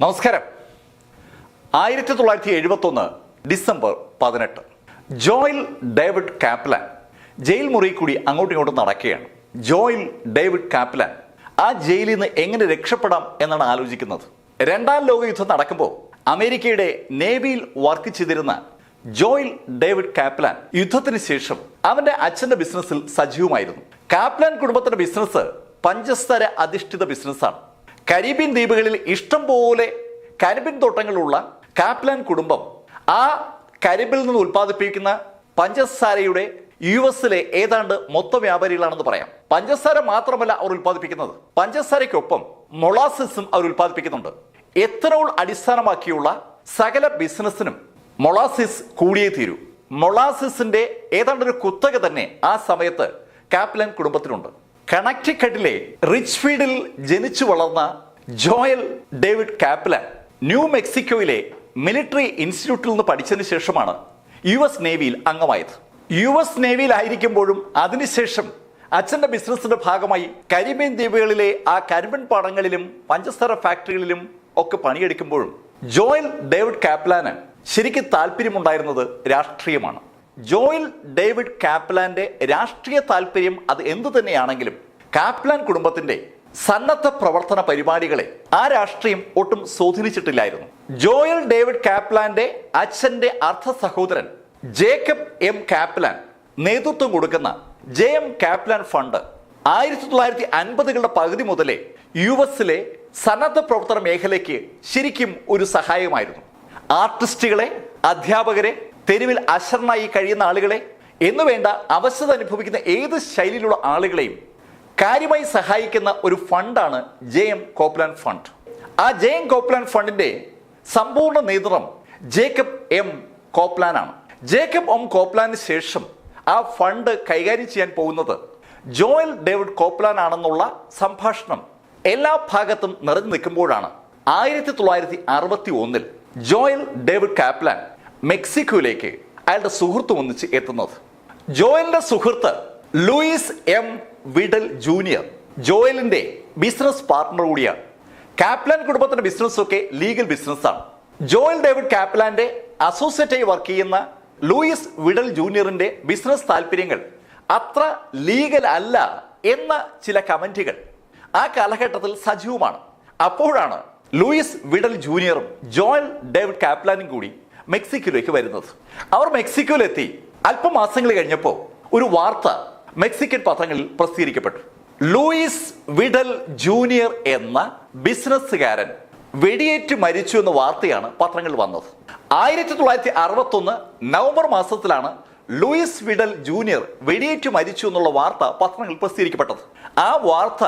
നമസ്കാരം. 1971 December 18 ജോയിൽ David കാപ്ലാൻ jail മുറിയിൽ കൂടി അങ്ങോട്ടും ഇങ്ങോട്ടും നടക്കുകയാണ്. ജോയിൽ ഡേവിഡ് കാപ്ലാൻ ആ ജയിലിൽ നിന്ന് എങ്ങനെ രക്ഷപ്പെടാം എന്നാണ് ആലോചിക്കുന്നത്. രണ്ടാം ലോക യുദ്ധം നടക്കുമ്പോൾ അമേരിക്കയുടെ നേവിയിൽ വർക്ക് ചെയ്തിരുന്ന ജോയിൽ ഡേവിഡ് കാപ്ലാൻ യുദ്ധത്തിന് ശേഷം അവന്റെ അച്ഛന്റെ ബിസിനസ്സിൽ സജീവമായിരുന്നു. കാപ്ലാൻ കുടുംബത്തിന്റെ ബിസിനസ് പഞ്ചസാര അധിഷ്ഠിത ബിസിനസ്സാണ്. കരീബിയൻ ദ്വീപുകളിൽ ഇഷ്ടം പോലെ കരിമ്പിൻ തോട്ടങ്ങളുള്ള കാപ്ലാൻ കുടുംബം ആ കരിമ്പിൽ നിന്ന് ഉൽപ്പാദിപ്പിക്കുന്ന പഞ്ചസാരയുടെ US-ലെ ഏതാണ്ട് മൊത്ത വ്യാപാരികളാണെന്ന് പറയാം. പഞ്ചസാര മാത്രമല്ല അവർ ഉൽപ്പാദിപ്പിക്കുന്നത്, പഞ്ചസാരയ്ക്കൊപ്പം മൊളാസിസും അവർ ഉൽപ്പാദിപ്പിക്കുന്നുണ്ട്. എത്തനോൾ അടിസ്ഥാനമാക്കിയുള്ള സകല ബിസിനസ്സിനും മൊളാസിസ് കൂടിയേ തീരൂ. മൊളാസിസിന്റെ ഏതാണ്ട് ഒരു കുത്തക തന്നെ ആ സമയത്ത് കാപ്ലാൻ കുടുംബത്തിനുണ്ട്. കണക്റ്റിക്കട്ടിലെ റിച്ച്ഫീൽഡിൽ ജനിച്ചു വളർന്ന ജോയൽ ഡേവിഡ് കാപ്ലാൻ ന്യൂ മെക്സിക്കോയിലെ മിലിറ്ററി ഇൻസ്റ്റിറ്റ്യൂട്ടിൽ നിന്ന് പഠിച്ചതിന് ശേഷമാണ് US നേവിയിൽ അംഗമായത്. US നേവിയിൽ ആയിരിക്കുമ്പോഴും അതിനുശേഷം അച്ഛന്റെ ബിസിനസിന്റെ ഭാഗമായി കരീബിയൻ ദ്വീപുകളിലെ ആ കരിമ്പിൻ പാടങ്ങളിലും പഞ്ചസാര ഫാക്ടറികളിലും ഒക്കെ പണിയെടുക്കുമ്പോഴും ജോയൽ ഡേവിഡ് കാപ്ലാന് ശരിക്കും താല്പര്യമുണ്ടായിരുന്നത് രാഷ്ട്രീയമാണ്. ജോയൽ ഡേവിഡ് കാപ്ലാന്റെ രാഷ്ട്രീയ താല്പര്യം അത് എന്തു തന്നെയാണെങ്കിലും കാപ്ലാൻ കുടുംബത്തിന്റെ സന്നദ്ധ പ്രവർത്തന പരിപാടികളെ ആ രാഷ്ട്രീയം ഒട്ടും സ്വാധീനിച്ചിട്ടില്ലായിരുന്നു. ജോയൽ ഡേവിഡ് കാപ്ലാന്റെ അച്ഛന്റെ അർദ്ധ സഹോദരൻ ജേക്കബ് M കാപ്ലാൻ നേതൃത്വം കൊടുക്കുന്ന JM കാപ്ലാൻ ഫണ്ട് 1950കളുടെ പകുതി മുതലേ US-ലെ സന്നദ്ധ പ്രവർത്തന മേഖലയ്ക്ക് ശരിക്കും ഒരു സഹായമായിരുന്നു. ആർട്ടിസ്റ്റുകളെ, അധ്യാപകരെ, തെരുവിൽ അശരണമായി കഴിയുന്ന ആളുകളെ എന്നുവേണ്ട അവശത അനുഭവിക്കുന്ന ഏത് ശൈലിയിലുള്ള ആളുകളെയും കാര്യമായി സഹായിക്കുന്ന ഒരു ഫണ്ടാണ് JM കോപ്ലാൻ ഫണ്ട്. ആ JM കോപ്ലാൻ ഫണ്ടിന്റെ സമ്പൂർണ്ണ നേതൃത്വം ജേക്കബ് M കോപ്ലാൻ ആണ്. ജേക്കബ് M കോപ്ലാന് ശേഷം ആ ഫണ്ട് കൈകാര്യം ചെയ്യാൻ പോകുന്നത് ജോയൽ ഡേവിഡ് കോപ്ലാൻ ആണെന്നുള്ള സംഭാഷണം എല്ലാ ഭാഗത്തും നിറഞ്ഞു നിൽക്കുമ്പോഴാണ് 1961 ജോയൽ ഡേവിഡ് കാപ്ലാൻ മെക്സിക്കോയിലേക്ക് അയാളുടെ സുഹൃത്ത് ഒന്നിച്ച് എത്തുന്നത്. ജോയലിന്റെ സുഹൃത്ത് ലൂയിസ് M വിഡൽ ജൂനിയർ ജോയലിന്റെ ബിസിനസ് പാർട്ട്ണർ കൂടിയാണ്. കാപ്ലാൻ കുടുംബത്തിന്റെ ബിസിനസ്സൊക്കെ ലീഗൽ ബിസിനസ്സാണ്. ജോയൽ ഡേവിഡ് കാപ്ലാന്റെ അസോസിയേറ്റായി വർക്ക് ചെയ്യുന്ന ലൂയിസ് വിഡൽ ജൂനിയറിന്റെ ബിസിനസ് താല്പര്യങ്ങൾ അത്ര ലീഗൽ അല്ല എന്ന ചില കമന്റുകൾ ആ കാലഘട്ടത്തിൽ സജീവമാണ്. അപ്പോഴാണ് ലൂയിസ് വിഡൽ ജൂനിയറും ജോയൽ ഡേവിഡ് കാപ്ലാനും കൂടി മെക്സിക്കോയിലേക്ക് വരുന്നത്. അവർ മെക്സിക്കോയിലെത്തി അല്പമാസങ്ങൾ കഴിഞ്ഞപ്പോൾ ഒരു വാർത്ത മെക്സിക്കൻ പത്രങ്ങളിൽ പ്രസിദ്ധീകരിക്കപ്പെട്ടു. ലൂയിസ് വിഡൽ ജൂനിയർ എന്ന ബിസിനസ്സുകാരൻ വെടിയേറ്റ് മരിച്ചു എന്ന വാർത്തയാണ് പത്രങ്ങളിൽ വന്നത്. 1961 നവംബർ മാസത്തിലാണ് ലൂയിസ് വിഡൽ ജൂനിയർ വെടിയേറ്റ് മരിച്ചു എന്നുള്ള വാർത്ത പത്രങ്ങളിൽ പ്രസിദ്ധീകരിക്കപ്പെട്ടത്. ആ വാർത്ത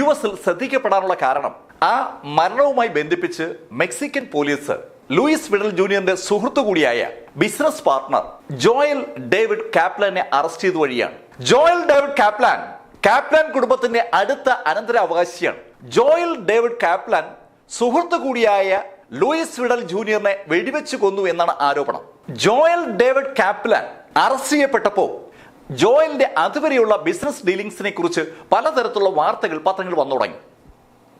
US-ൽ ശ്രദ്ധിക്കപ്പെടാനുള്ള കാരണം ആ മരണവുമായി ബന്ധിപ്പിച്ച് മെക്സിക്കൻ പോലീസ് ലൂയിസ് വിഡൽ ജൂനിയറിന്റെ സുഹൃത്തു കൂടിയായ ബിസിനസ് പാർട്ട്ണർ ജോയൽ ഡേവിഡ് കാപ്ലാനെ അറസ്റ്റ് ചെയ്ത വഴിയാണ്. ജോയൽ ഡേവിഡ് കാപ്ലാൻ കാപ്ലാൻ കുടുംബത്തിന്റെ അടുത്ത അനന്തരാവകാശിയാണ്. ജോയൽ ഡേവിഡ് കാപ്ലാൻ സുഹൃത്തു കൂടിയായ ലൂയിസ് വിഡൽ ജൂനിയറിനെ വെടിവെച്ച് കൊന്നു എന്നാണ് ആരോപണം. ജോയൽ ഡേവിഡ് കാപ്ലാൻ അറസ്റ്റ് ചെയ്യപ്പെട്ടപ്പോൾ ജോയലിന്റെ അതുവരെയുള്ള ബിസിനസ് ഡീലിംഗ്സിനെ കുറിച്ച് പലതരത്തിലുള്ള വാർത്തകൾ പത്രങ്ങൾ വന്നു തുടങ്ങി.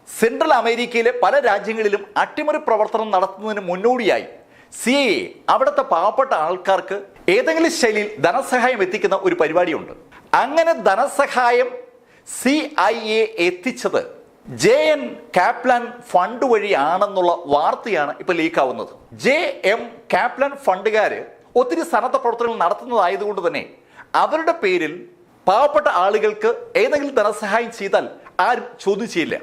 സെൻട്രൽ അമേരിക്കയിലെ പല രാജ്യങ്ങളിലും അട്ടിമറി പ്രവർത്തനം നടത്തുന്നതിന് മുന്നോടിയായി CIA അവിടുത്തെ പാവപ്പെട്ട ആൾക്കാർക്ക് ഏതെങ്കിലും ശൈലിയിൽ ധനസഹായം എത്തിക്കുന്ന ഒരു പരിപാടിയുണ്ട്. അങ്ങനെ ധനസഹായം CIA എത്തിച്ചത് JM കാപ്ലാൻ ഫണ്ട് വഴിയാണെന്നുള്ള വാർത്തയാണ് ഇപ്പൊ ലീക്കാവുന്നത്. JM കാപ്ലാൻ ഫണ്ടുകാര് ഒത്തിരി സന്നദ്ധ പ്രവർത്തനങ്ങൾ നടത്തുന്നതായതുകൊണ്ട് തന്നെ അവരുടെ പേരിൽ പാവപ്പെട്ട ആളുകൾക്ക് ഏതെങ്കിലും ധനസഹായം ചെയ്താൽ ആരും ചോദ്യം ചെയ്യില്ല.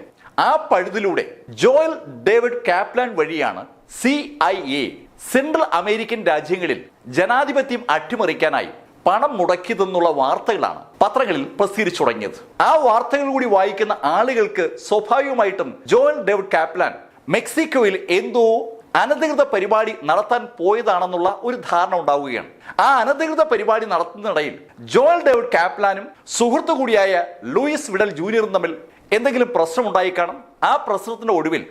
ആ പഴുതിലൂടെ ജോയൽ ഡേവിഡ് കാപ്ലാൻ വഴിയാണ് CIA സെൻട്രൽ അമേരിക്കൻ രാജ്യങ്ങളിൽ ജനാധിപത്യം അട്ടിമറിക്കാനായി പണം മുടക്കിയതെന്നുള്ള വാർത്തകളാണ് പത്രങ്ങളിൽ പ്രസിദ്ധീകരിച്ചു തുടങ്ങിയത്. ആ വാർത്തകൾ കൂടി വായിക്കുന്ന ആളുകൾക്ക് സ്വാഭാവികമായിട്ടും ജോയൽ ഡേവിഡ് കാപ്ലാൻ മെക്സിക്കോയിൽ എന്തോ അനധികൃത പരിപാടി നടത്താൻ പോയതാണെന്നുള്ള ഒരു ധാരണ ഉണ്ടാവുകയാണ്. ആ അനധികൃത പരിപാടി നടത്തുന്നതിനിടയിൽ ജോയൽ ഡേവിഡ് കാപ്ലാനും സുഹൃത്തു കൂടിയായ ലൂയിസ് വിഡൽ ജൂനിയറും തമ്മിൽ എന്തെങ്കിലും പ്രശ്നം ഉണ്ടായി കാണും. ആ പ്രശ്നത്തിന്റെ ഒടുവിൽ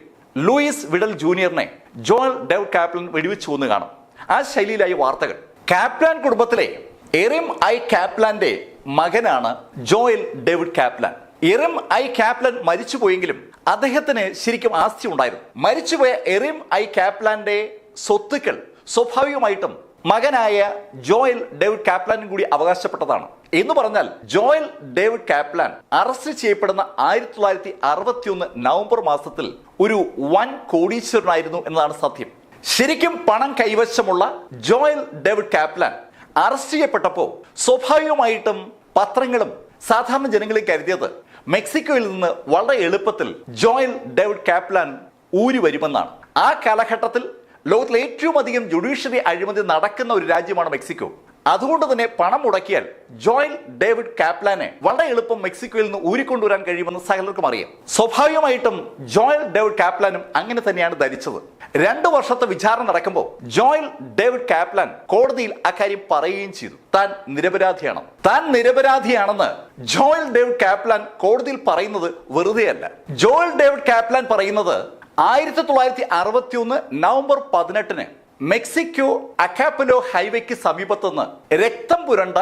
ലൂയിസ് വിഡൽ ജൂനിയറിനെ ജോയൽ ഡേവിഡ് കാപ്ലാൻ വെടിവെച്ചു കൊന്നു കാണും. ആ ശൈലിയിലായി വാർത്തകൾ. കാപ്ലാൻ കുടുംബത്തിലെ എറിം I കാപ്ലാന്റെ മകനാണ് ജോയൽ ഡേവിഡ് കാപ്ലാൻ. എറിം ഐ കാപ്ലൻ മരിച്ചുപോയെങ്കിലും അദ്ദേഹത്തിന് ശരിക്കും ആസ്തി ഉണ്ടായിരുന്നു. മരിച്ചുപോയ എറിം ഐ കാപ്ലാന്റെ സ്വത്തുക്കൾ സ്വാഭാവികമായിട്ടും മകനായ ജോയൽ ഡേവിഡ് കാപ്ലാനും കൂടി അവകാശപ്പെട്ടതാണ്. എന്ന് പറഞ്ഞാൽ ജോയൽ ഡേവിഡ് കാപ്ലാൻ അറസ്റ്റ് ചെയ്യപ്പെടുന്ന 1961 നവംബർ മാസത്തിൽ ഒരു വൻ കോടീശ്വരനായിരുന്നു എന്നതാണ് സത്യം. ശരിക്കും പണം കൈവശമുള്ള ജോയൽ ഡേവിഡ് കാപ്ലാൻ അറസ്റ്റ് ചെയ്യപ്പെട്ടപ്പോൾ സ്വാഭാവികമായിട്ടും പത്രങ്ങളും സാധാരണ ജനങ്ങളും കരുതിയത് മെക്സിക്കോയിൽ നിന്ന് വളരെ എളുപ്പത്തിൽ ജോയൽ ഡേവിഡ് കാപ്ലാൻ ഊരി വരുമെന്നാണ്. ആ കാലഘട്ടത്തിൽ ലോകത്തിലെ ഏറ്റവും അധികം ജുഡീഷ്യറി അഴിമതി നടക്കുന്ന ഒരു രാജ്യമാണ് മെക്സിക്കോ. അതുകൊണ്ട് തന്നെ പണം മുടക്കിയാൽ ജോയൽ ഡേവിഡ് കാപ്ലാനെ വളരെ എളുപ്പം മെക്സിക്കോയിൽ നിന്ന് ഊരിക്കൊണ്ടുവരാൻ കഴിയുമെന്ന് സകലർക്കും അറിയാം. സ്വാഭാവികമായിട്ടും ജോയൽ ഡേവിഡ് കാപ്ലാനും അങ്ങനെ തന്നെയാണ് ധരിച്ചത്. 2 വർഷത്തെ വിചാരണ നടക്കുമ്പോൾ ജോയൽ ഡേവിഡ് കാപ്ലാൻ കോടതിയിൽ അക്കാര്യം പറയുകയും ചെയ്തു. താൻ നിരപരാധിയാണെന്ന് ജോയൽ ഡേവിഡ് കാപ്ലാൻ കോടതിയിൽ പറയുന്നത് വെറുതെയല്ല. ജോയൽ ഡേവിഡ് കാപ്ലാൻ പറയുന്നത് 1961 നവംബർ 18 മെക്സിക്കോ അക്കാപ്പലോ ഹൈവേക്ക് സമീപത്തുനിന്ന് രക്തം പുരണ്ട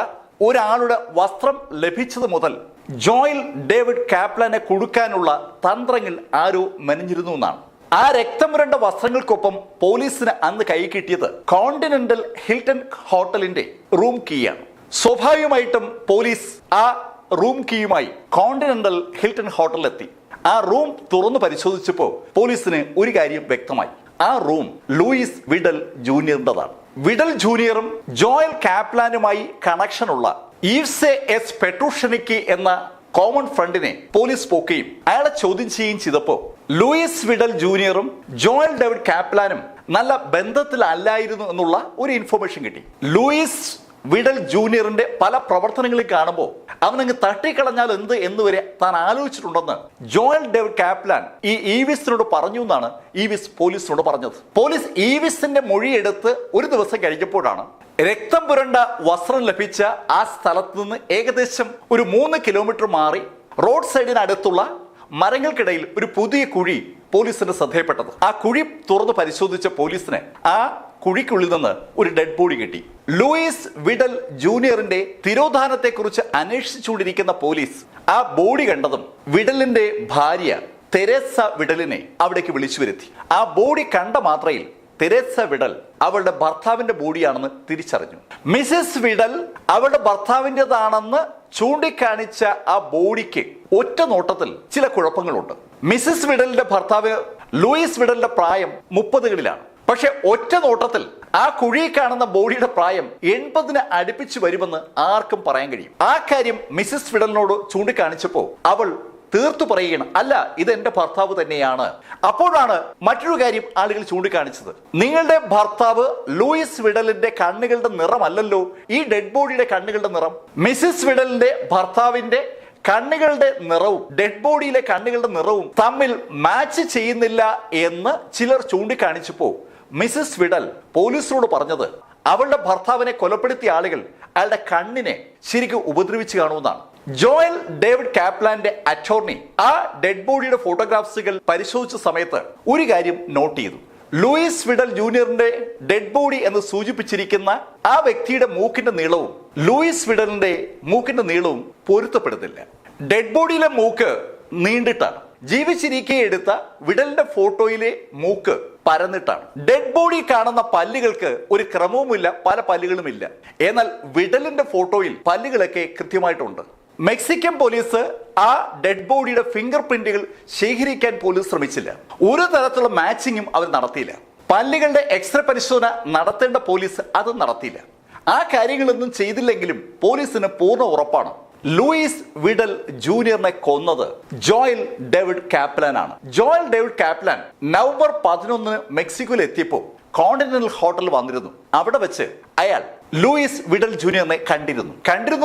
ഒരാളുടെ വസ്ത്രം ലഭിച്ചത് മുതൽ ജോയൽ ഡേവിഡ് കാപ്ലാനെ കൊടുക്കാനുള്ള തന്ത്രങ്ങൾ ആരോ മെനഞ്ഞിരുന്നു എന്നാണ്. ആ രക്തം പുരണ്ട വസ്ത്രങ്ങൾക്കൊപ്പം പോലീസിന് അന്ന് കൈ കിട്ടിയത് കോണ്ടിനെന്റൽ ഹിൽട്ടൺ ഹോട്ടലിന്റെ റൂം കീയാണ്. സ്വാഭാവികമായിട്ടും പോലീസ് ആ റൂം കീയുമായി കോണ്ടിനെന്റൽ ഹിൽട്ടൺ ഹോട്ടലിലെത്തി. ആ റൂം തുറന്നു പരിശോധിച്ചപ്പോൾ പോലീസിന് ഒരു കാര്യം വ്യക്തമായി. ആ റൂം ലൂയിസ് വിഡൽ ജൂനിയറിൻ്റെതാണ്. വിഡൽ ജൂനിയറും ജോയൽ കാപ്ലാനുമായി കണക്ഷനുള്ള ഈവ്സെ എസ് പെട്രൂഷനിക്കി എന്ന കോമൺ ഫ്രണ്ടിനെ പോലീസ് പോക്കുകയും അയാളെ ചോദ്യം ചെയ്യുകയും ചെയ്തപ്പോൾ ലൂയിസ് വിഡൽ ജൂനിയറും ജോയൽ ഡേവിഡ് കാപ്ലാനും നല്ല ബന്ധത്തിലല്ലായിരുന്നു എന്നുള്ള ഒരു ഇൻഫർമേഷൻ കിട്ടി. ലൂയിസ് വിഡൽ ജൂനിയറിന്റെ പല പ്രവർത്തനങ്ങളിൽ കാണുമ്പോൾ അവനങ്ങ് തട്ടിക്കളഞ്ഞാൽ എന്ത് എന്ന് വരെ താൻ ആലോചിച്ചിട്ടുണ്ടെന്ന് ജോയൽ ഡേവിഡ് കാപ്ലാൻ ഈ ഈവിസിനോട് പറഞ്ഞു എന്നാണ് ഈവിസ് പോലീസിനോട് പറഞ്ഞത്. പോലീസ് ഈവിസിന്റെ മൊഴിയെടുത്ത് ഒരു ദിവസം കഴിഞ്ഞപ്പോഴാണ് രക്തം പുരണ്ട വസ്ത്രം ലഭിച്ച ആ സ്ഥലത്ത് നിന്ന് ഏകദേശം ഒരു 3 കിലോമീറ്റർ മാറി റോഡ് സൈഡിനടുത്തുള്ള മരങ്ങൾക്കിടയിൽ ഒരു പുതിയ കുഴി പോലീസിന്റെ ശ്രദ്ധയിൽപ്പെട്ടത്. ആ കുഴി തുറന്ന് പരിശോധിച്ച പോലീസിന് ആ കുഴിക്കുള്ളിൽ നിന്ന് ഒരു ഡെഡ് ബോഡി കിട്ടി. ലൂയിസ് വിഡൽ ജൂനിയറിന്റെ തിരോധാനത്തെ കുറിച്ച് അന്വേഷിച്ചുകൊണ്ടിരിക്കുന്ന പോലീസ് ആ ബോഡി കണ്ടതും വിഡലിന്റെ ഭാര്യ തെരേസ വിഡലിനെ അവിടേക്ക് വിളിച്ചു വരുത്തി. ആ ബോഡി കണ്ട മാത്രയിൽ തെരേസ വിഡൽ അവളുടെ ഭർത്താവിന്റെ ബോഡിയാണെന്ന് തിരിച്ചറിഞ്ഞു. മിസസ് വിഡൽ അവളുടെ ഭർത്താവിൻ്റെതാണെന്ന് ചൂണ്ടിക്കാണിച്ച ആ ബോഡിക്ക് ഒറ്റ നോട്ടത്തിൽ ചില കുഴപ്പങ്ങളുണ്ട്. മിസസ് വിഡലിന്റെ ഭർത്താവ് ലൂയിസ് വിഡലിന്റെ പ്രായം 30കളിലാണ്. പക്ഷെ ഒറ്റ നോട്ടത്തിൽ ആ കുഴി കാണുന്ന ബോഡിയുടെ പ്രായം 80ന് അടുപ്പിച്ച് വരുമെന്ന് ആർക്കും പറയാൻ കഴിയും. ആ കാര്യം മിസസ് വിഡലിനോട് ചൂണ്ടിക്കാണിച്ചപ്പോൾ അവൾ തീർത്തു പറയുകയാണ്, അല്ല, ഇത് എന്റെ ഭർത്താവ് തന്നെയാണ്. അപ്പോഴാണ് മറ്റൊരു കാര്യം ആളുകൾ ചൂണ്ടിക്കാണിച്ചത്. നിങ്ങളുടെ ഭർത്താവ് ലൂയിസ് വിഡലിന്റെ കണ്ണുകളുടെ നിറമല്ലല്ലോ ഈ ഡെഡ് ബോഡിയുടെ കണ്ണുകളുടെ നിറം. മിസസ് വിഡലിന്റെ ഭർത്താവിന്റെ കണ്ണുകളുടെ നിറവും ഡെഡ് ബോഡിയിലെ കണ്ണുകളുടെ നിറവും തമ്മിൽ മാച്ച് ചെയ്യുന്നില്ല എന്ന് ചിലർ ചൂണ്ടിക്കാണിച്ചപ്പോൾ മിസസ് വിഡൽ പോലീസിനോട് പറഞ്ഞത് അവളുടെ ഭർത്താവിനെ കൊലപ്പെടുത്തിയ ആളുകൾ അയാളുടെ കണ്ണിനെ ശരിക്കും ഉപദ്രവിച്ചു കാണുമെന്നാണ്. ജോയൽ ഡേവിഡ് കാപ്ലാന്റെ അറ്റോർണി ആ ഡെഡ് ബോഡിയുടെ ഫോട്ടോഗ്രാഫ്സുകൾ പരിശോധിച്ച സമയത്ത് ഒരു കാര്യം നോട്ട് ചെയ്തു. ലൂയിസ് വിഡൽ ജൂനിയറിന്റെ ഡെഡ് ബോഡി എന്ന് സൂചിപ്പിച്ചിരിക്കുന്ന ആ വ്യക്തിയുടെ മൂക്കിന്റെ നീളവും ലൂയിസ് വിഡലിന്റെ മൂക്കിന്റെ നീളവും പൊരുത്തപ്പെടുന്നില്ല. ഡെഡ് ബോഡിയിലെ മൂക്ക് നീണ്ടിട്ടാണ്. ജീവിച്ചിരിക്കെ എടുത്ത വിഡലിന്റെ ഫോട്ടോയിലെ മൂക്ക് പരന്നിട്ടാണ്. ഡെഡ് ബോഡി കാണുന്ന പല്ലുകൾക്ക് ഒരു ക്രമവുമില്ല, പല പല്ലുകളുമില്ല. എന്നാൽ വിഡലിന്റെ ഫോട്ടോയിൽ പല്ലുകളൊക്കെ കൃത്യമായിട്ടുണ്ട്. മെക്സിക്കൻ പോലീസ് ആ ഡെഡ് ബോഡിയുടെ ഫിംഗർ പ്രിന്റുകൾ ശേഖരിക്കാൻ പോലും ശ്രമിച്ചില്ല. ഒരു തരത്തിലുള്ള മാച്ചിങ്ങും അവർ നടത്തിയില്ല. പല്ലുകളുടെ എക്സ്റേ പരിശോധന നടത്തേണ്ട പോലീസ് അത് നടത്തിയില്ല. ആ കാര്യങ്ങളൊന്നും ചെയ്തില്ലെങ്കിലും പോലീസിന് പൂർണ്ണ ഉറപ്പാണ് ലൂയിസ് വിഡൽ ജൂനിയറിനെ കൊന്നത് ജോയൽ ഡേവിഡ് കാപ്ലാൻ ആണ്. ജോയൽ ഡേവിഡ് കാപ്ലാൻ നവംബർ 11 മെക്സിക്കോയിൽ എത്തിയപ്പോൾ കോണ്ടിനെന്റൽ ഹോട്ടൽ വന്നിരുന്നു. അവിടെ വെച്ച് അയാൾ ലൂയിസ് വിഡൽ ജൂനിയറിനെ കണ്ടിരുന്നു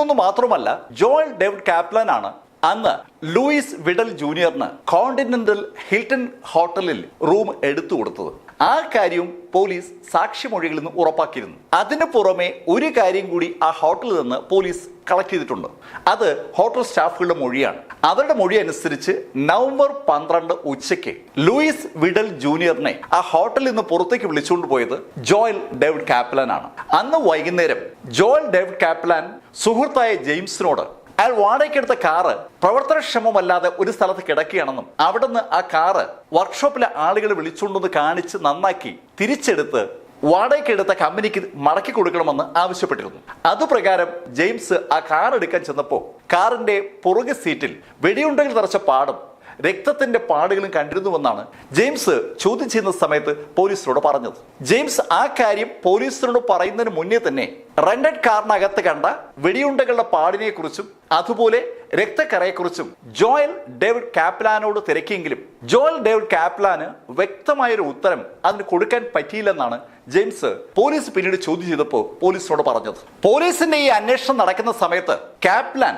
എന്ന് മാത്രമല്ല, ജോയൽ ഡേവിഡ് കാപ്ലാൻ ആണ് അന്ന് ലൂയിസ് വിഡൽ ജൂനിയറിന് കോണ്ടിനെന്റൽ ഹിൽട്ടൺ ഹോട്ടലിൽ റൂം എടുത്തു കൊടുത്തത്. ആ കാര്യവും പോലീസ് സാക്ഷിമൊഴികളിൽ നിന്ന് ഉറപ്പാക്കിയിരുന്നു. അതിന് പുറമെ ഒരു കാര്യം കൂടി ആ ഹോട്ടലിൽ നിന്ന് പോലീസ് കളക്ട് ചെയ്തിട്ടുണ്ട്. അത് ഹോട്ടൽ സ്റ്റാഫുകളുടെ മൊഴിയാണ്. അവരുടെ മൊഴി അനുസരിച്ച് നവംബർ 12 ഉച്ചയ്ക്ക് ലൂയിസ് വിഡൽ ജൂനിയറിനെ ആ ഹോട്ടലിൽ നിന്ന് പുറത്തേക്ക് വിളിച്ചുകൊണ്ട് പോയത് ജോയൽ ഡേവിഡ് കാപ്ലാൻ ആണ്. അന്ന് വൈകുന്നേരം ജോയൽ ഡേവിഡ് കാപ്ലാൻ സുഹൃത്തായ ജെയിംസിനോട് അയാൾ വാടകയ്ക്കെടുത്ത കാറ് പ്രവർത്തനക്ഷമമല്ലാതെ ഒരു സ്ഥലത്ത് കിടക്കുകയാണെന്നും അവിടുന്ന് ആ കാറ് വർക്ക്ഷോപ്പിലെ ആളുകൾ വിളിച്ചുകൊണ്ടൊന്ന് കാണിച്ച് നന്നാക്കി തിരിച്ചെടുത്ത് വാടകയ്ക്കെടുത്ത കമ്പനിക്ക് മടക്കി കൊടുക്കണമെന്ന് ആവശ്യപ്പെട്ടിരുന്നു. അതുപ്രകാരം ജെയിംസ് ആ കാർ എടുക്കാൻ ചെന്നപ്പോൾ കാറിന്റെ പുറകെ സീറ്റിൽ വെടിയുണ്ടകൾ തറച്ച പാടും രക്തത്തിന്റെ പാടുകളും കണ്ടിരുന്നുവെന്നാണ് ജെയിംസ് ചോദ്യം ചെയ്യുന്ന സമയത്ത് പോലീസിനോട് പറഞ്ഞത്. ജെയിംസ് ആ കാര്യം പോലീസിനോട് പറയുന്നതിന് മുന്നേ തന്നെ റെന്റഡ് കാറിനകത്ത് കണ്ട വെടിയുണ്ടകളുടെ പാടിനെ കുറിച്ചും അതുപോലെ രക്തക്കറയെക്കുറിച്ചും ജോയൽ ഡേവിഡ് കാപ്ലാനോട് തിരക്കിയെങ്കിലും ജോയൽ ഡേവിഡ് കാപ്ലാന് വ്യക്തമായൊരു ഉത്തരം അതിന് കൊടുക്കാൻ പറ്റിയില്ലെന്നാണ് ജെയിംസ് പോലീസ് പിന്നീട് ചോദ്യം ചെയ്തപ്പോൾ പോലീസിനോട് പറഞ്ഞത്. പോലീസിന്റെ ഈ അന്വേഷണം നടക്കുന്ന സമയത്ത് കാപ്ലാൻ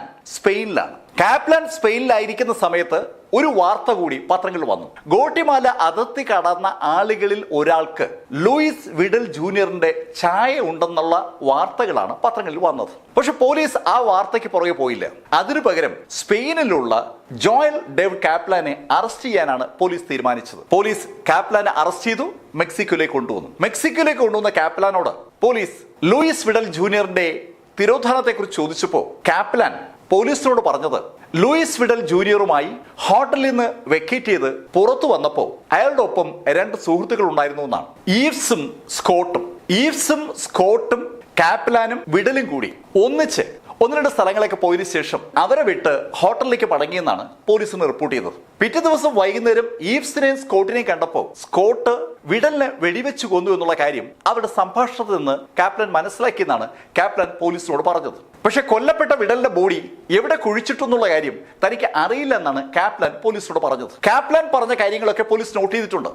സ്പെയിനിലായിരിക്കുന്ന സമയത്ത് ഒരു വാർത്ത കൂടി പത്രങ്ങളിൽ വന്നു. ഗോട്ടിമാല അതിർത്തി കടന്ന ആളുകളിൽ ഒരാൾക്ക് ലൂയിസ് വിഡൽ ജൂനിയറിന്റെ ഛായ ഉണ്ടെന്നുള്ള വാർത്തകളാണ് പത്രങ്ങളിൽ വന്നത്. പക്ഷെ പോലീസ് ആ വാർത്തയ്ക്ക് പുറകെ പോയില്ല. അതിനു പകരം സ്പെയിനിലുള്ള ജോയൽ ഡേവിഡ് കാപ്ലാനെ അറസ്റ്റ് ചെയ്യാനാണ് പോലീസ് തീരുമാനിച്ചത്. പോലീസ് കാപ്ലാനെ അറസ്റ്റ് ചെയ്തു, മെക്സിക്കോയിലേക്ക് കൊണ്ടുവന്ന കാപ്ലാനോട് പോലീസ് ലൂയിസ് വിഡൽ ജൂനിയറിന്റെ തിരോധാനത്തെക്കുറിച്ച് ചോദിച്ചപ്പോൾ കാപ്ലാൻ പോലീസിനോട് പറഞ്ഞത് ലൂയിസ് വിഡൽ ജൂനിയറുമായി ഹോട്ടലിൽ നിന്ന് വെക്കേറ്റ് ചെയ്ത് പുറത്തു വന്നപ്പോൾ അയാളുടെ ഒപ്പം 2 സുഹൃത്തുക്കൾ ഉണ്ടായിരുന്നു എന്നാണ്. ഈവ്സും സ്കോട്ടും കാപ്ലാനും വിഡലും കൂടി ഒന്നിച്ച് 1-2 സ്ഥലങ്ങളൊക്കെ പോയതിനു ശേഷം അവരെ വിട്ട് ഹോട്ടലിലേക്ക് മടങ്ങിയെന്നാണ് പോലീസിന് റിപ്പോർട്ട് ചെയ്തത്. പിറ്റേ ദിവസം വൈകുന്നേരം ഈവ്സിനെയും സ്കോട്ടിനെയും കണ്ടപ്പോൾ സ്കോട്ട് വിഡലിനെ വെടിവെച്ച് കൊന്നു എന്നുള്ള കാര്യം അവരുടെ സംഭാഷണത്തിൽ നിന്ന് കാപ്ലാൻ മനസ്സിലാക്കിയെന്നാണ് കാപ്ലാൻ പോലീസിനോട് പറഞ്ഞത്. പക്ഷെ കൊല്ലപ്പെട്ട വിഡലിന്റെ ബോഡി എവിടെ കുഴിച്ചിട്ടെന്നുള്ള കാര്യം തനിക്ക് അറിയില്ല എന്നാണ് കാപ്ലാൻ പോലീസിനോട് പറഞ്ഞത്. കാപ്ലാൻ പറഞ്ഞ കാര്യങ്ങളൊക്കെ പോലീസ് നോട്ട് ചെയ്തിട്ടുണ്ട്.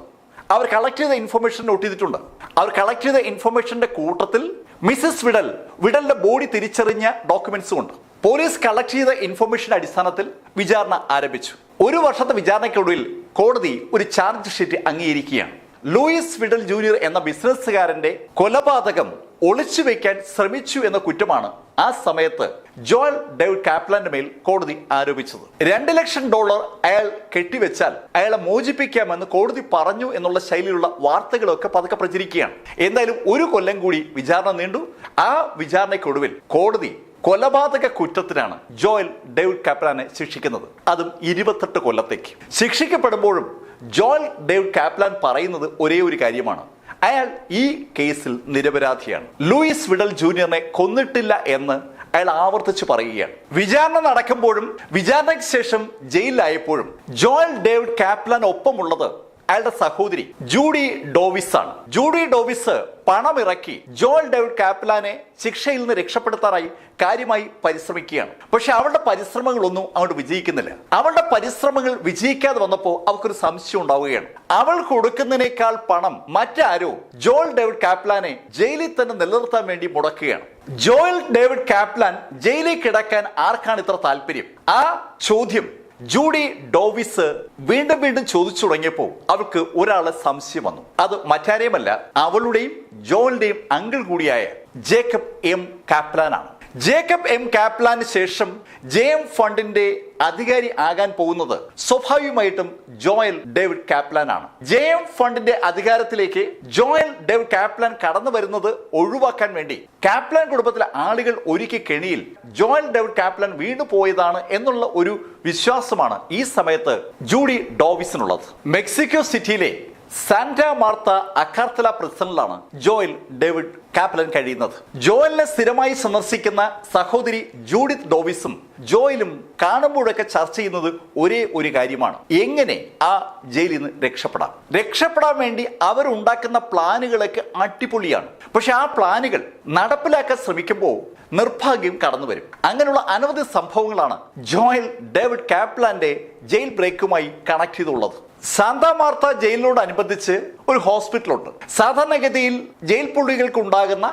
അവർ കളക്ട് ചെയ്ത ഇൻഫർമേഷൻ നോട്ട് ചെയ്തിട്ടുണ്ട്. അവർ കളക്ട് ചെയ്ത ഇൻഫർമേഷന്റെ കൂട്ടത്തിൽ മിസസ് വിഡലിന്റെ ബോഡി തിരിച്ചറിഞ്ഞ ഡോക്യുമെന്റ്സും ഉണ്ട്. പോലീസ് കളക്ട് ചെയ്ത ഇൻഫർമേഷന്റെ അടിസ്ഥാനത്തിൽ വിചാരണ ആരംഭിച്ചു. 1 വർഷത്തെ വിചാരണയ്ക്കൊടുവിൽ കോടതി ഒരു ചാർജ് ഷീറ്റ് അംഗീകരിക്കുകയാണ്. ലൂയിസ് വിഡൽ ജൂനിയർ എന്ന ബിസിനസ്സുകാരന്റെ കൊലപാതകം ഒളിച്ചു വെക്കാൻ ശ്രമിച്ചു എന്ന കുറ്റമാണ് ആ സമയത്ത് ജോയൽ ഡേവിഡ് കാപ്ലാന്റെ മേൽ കോടതി ആരോപിച്ചത്. $2 ലക്ഷം അയാൾ കെട്ടിവെച്ചാൽ അയാളെ മോചിപ്പിക്കാമെന്ന് കോടതി പറഞ്ഞു എന്നുള്ള ശൈലിയിലുള്ള വാർത്തകളൊക്കെ പതുക്കെ പ്രചരിക്കുകയാണ്. എന്തായാലും 1 കൊല്ലം കൂടി വിചാരണ നീണ്ടു. ആ വിചാരണയ്ക്കൊടുവിൽ കോടതി കൊലപാതക കുറ്റത്തിനാണ് ജോയൽ ഡേവിഡ് കാപ്ലാനെ ശിക്ഷിക്കുന്നത്. അതും 28 കൊല്ലത്തേക്ക്. ശിക്ഷിക്കപ്പെടുമ്പോഴും ജോയൽ ഡേവിഡ് കാപ്ലാൻ പറയുന്നത് ഒരേ ഒരു കാര്യമാണ്, അയാൾ ഈ കേസിൽ നിരപരാധിയാണ്. ലൂയിസ് വിഡൽ ജൂനിയറിനെ കൊന്നിട്ടില്ല എന്ന് അയാൾ ആവർത്തിച്ച് പറയുകയാണ്. വിചാരണ നടക്കുമ്പോഴും വിചാരണയ്ക്ക് ശേഷം ജയിലിലായപ്പോഴും ജോയൽ ഡേവിഡ് കാപ്ലാൻ ഒപ്പമുള്ളത് അയാളുടെ സഹോദരി ജൂഡി ഡോവിസ് ആണ്. ജൂഡി ഡോവിസ് പണമിറക്കി ജോയൽ ഡേവിഡ് കാപ്ലാനെ ശിക്ഷയിൽ നിന്ന് രക്ഷപ്പെടുത്താനായി കാര്യമായി പരിശ്രമിക്കുകയാണ്. പക്ഷെ അവളുടെ പരിശ്രമങ്ങളൊന്നും അങ്ങോട്ട് വിജയിക്കുന്നില്ല. അവളുടെ പരിശ്രമങ്ങൾ വിജയിക്കാതെ വന്നപ്പോൾ അവൾക്കൊരു സംശയം ഉണ്ടാവുകയാണ്. അവൾ കൊടുക്കുന്നതിനേക്കാൾ പണം മറ്റാരോ ജോയൽ ഡേവിഡ് കാപ്ലാനെ ജയിലിൽ തന്നെ നിലനിർത്താൻ വേണ്ടി മുടക്കുകയാണ്. ജോയൽ ഡേവിഡ് കാപ്ലാൻ ജയിലിൽ കിടക്കാൻ ആർക്കാണ് ഇത്ര താല്പര്യം? ആ ചോദ്യം ജൂഡി ഡോവിസ് വീണ്ടും ചോദിച്ചു തുടങ്ങിയപ്പോൾ അവൾക്ക് ഒരാളെ സംശയം വന്നു. അത് മറ്റാരെയുമല്ല, അവളുടെയും ജോയലിന്റെയും അങ്കിൾ കൂടിയായ ജേക്കബ് എം കാപ്ലാൻ ആണ്. ജേക്കബ് എം കാപ്ലാന് ശേഷം JM ഫണ്ടിന്റെ അധികാരി ആകാൻ പോകുന്നത് സ്വാഭാവികമായിട്ടും ജോയൽ ഡേവിഡ് കാപ്ലാൻ ആണ്. JM ഫണ്ടിന്റെ അധികാരത്തിലേക്ക് ജോയൽ ഡേവിഡ് കാപ്ലാൻ കടന്നു വരുന്നത് ഒഴിവാക്കാൻ വേണ്ടി കാപ്ലാൻ കുടുംബത്തിലെ ആളുകൾ ഒരുക്കിയ കെണിയിൽ ജോയൽ ഡേവിഡ് കാപ്ലാൻ വീണു പോയതാണ് എന്നുള്ള ഒരു വിശ്വാസമാണ് ഈ സമയത്ത് ജൂഡി ഡോവിസിനുള്ളത്. മെക്സിക്കോ സിറ്റിയിലെ സാന്റാ മാർത്ത അക്കാർത്തല പ്രിസണിലാണ് ജോയൽ ഡേവിഡ് കാപ്ലാൻ കഴിയുന്നത്. ജോയലിനെ സ്ഥിരമായി സന്ദർശിക്കുന്ന സഹോദരി ജൂഡിത്ത് ഡോവിസും ജോയലും കാണുമ്പോഴൊക്കെ ചർച്ച ചെയ്യുന്നത് ഒരേ ഒരു കാര്യമാണ്, എങ്ങനെ ആ ജയിലിൽ നിന്ന് രക്ഷപ്പെടാൻ വേണ്ടി അവരുണ്ടാക്കുന്ന പ്ലാനുകളൊക്കെ അടിപൊളിയാണ്. പക്ഷെ ആ പ്ലാനുകൾ നടപ്പിലാക്കാൻ ശ്രമിക്കുമ്പോൾ നിർഭാഗ്യം കടന്നു വരും. അങ്ങനെയുള്ള അനവധി സംഭവങ്ങളാണ് ജോയൽ ഡേവിഡ് കാപ്ലാന്റെ ജയിൽ ബ്രേക്കുമായി കണക്ട് ചെയ്തുള്ളത്. സാന്താ മാർത്ത ജയിലിനോടനുബന്ധിച്ച് ഒരു ഹോസ്പിറ്റലുണ്ട്. സാധാരണഗതിയിൽ ജയിൽ പുള്ളികൾക്ക് ഉണ്ടാകുന്ന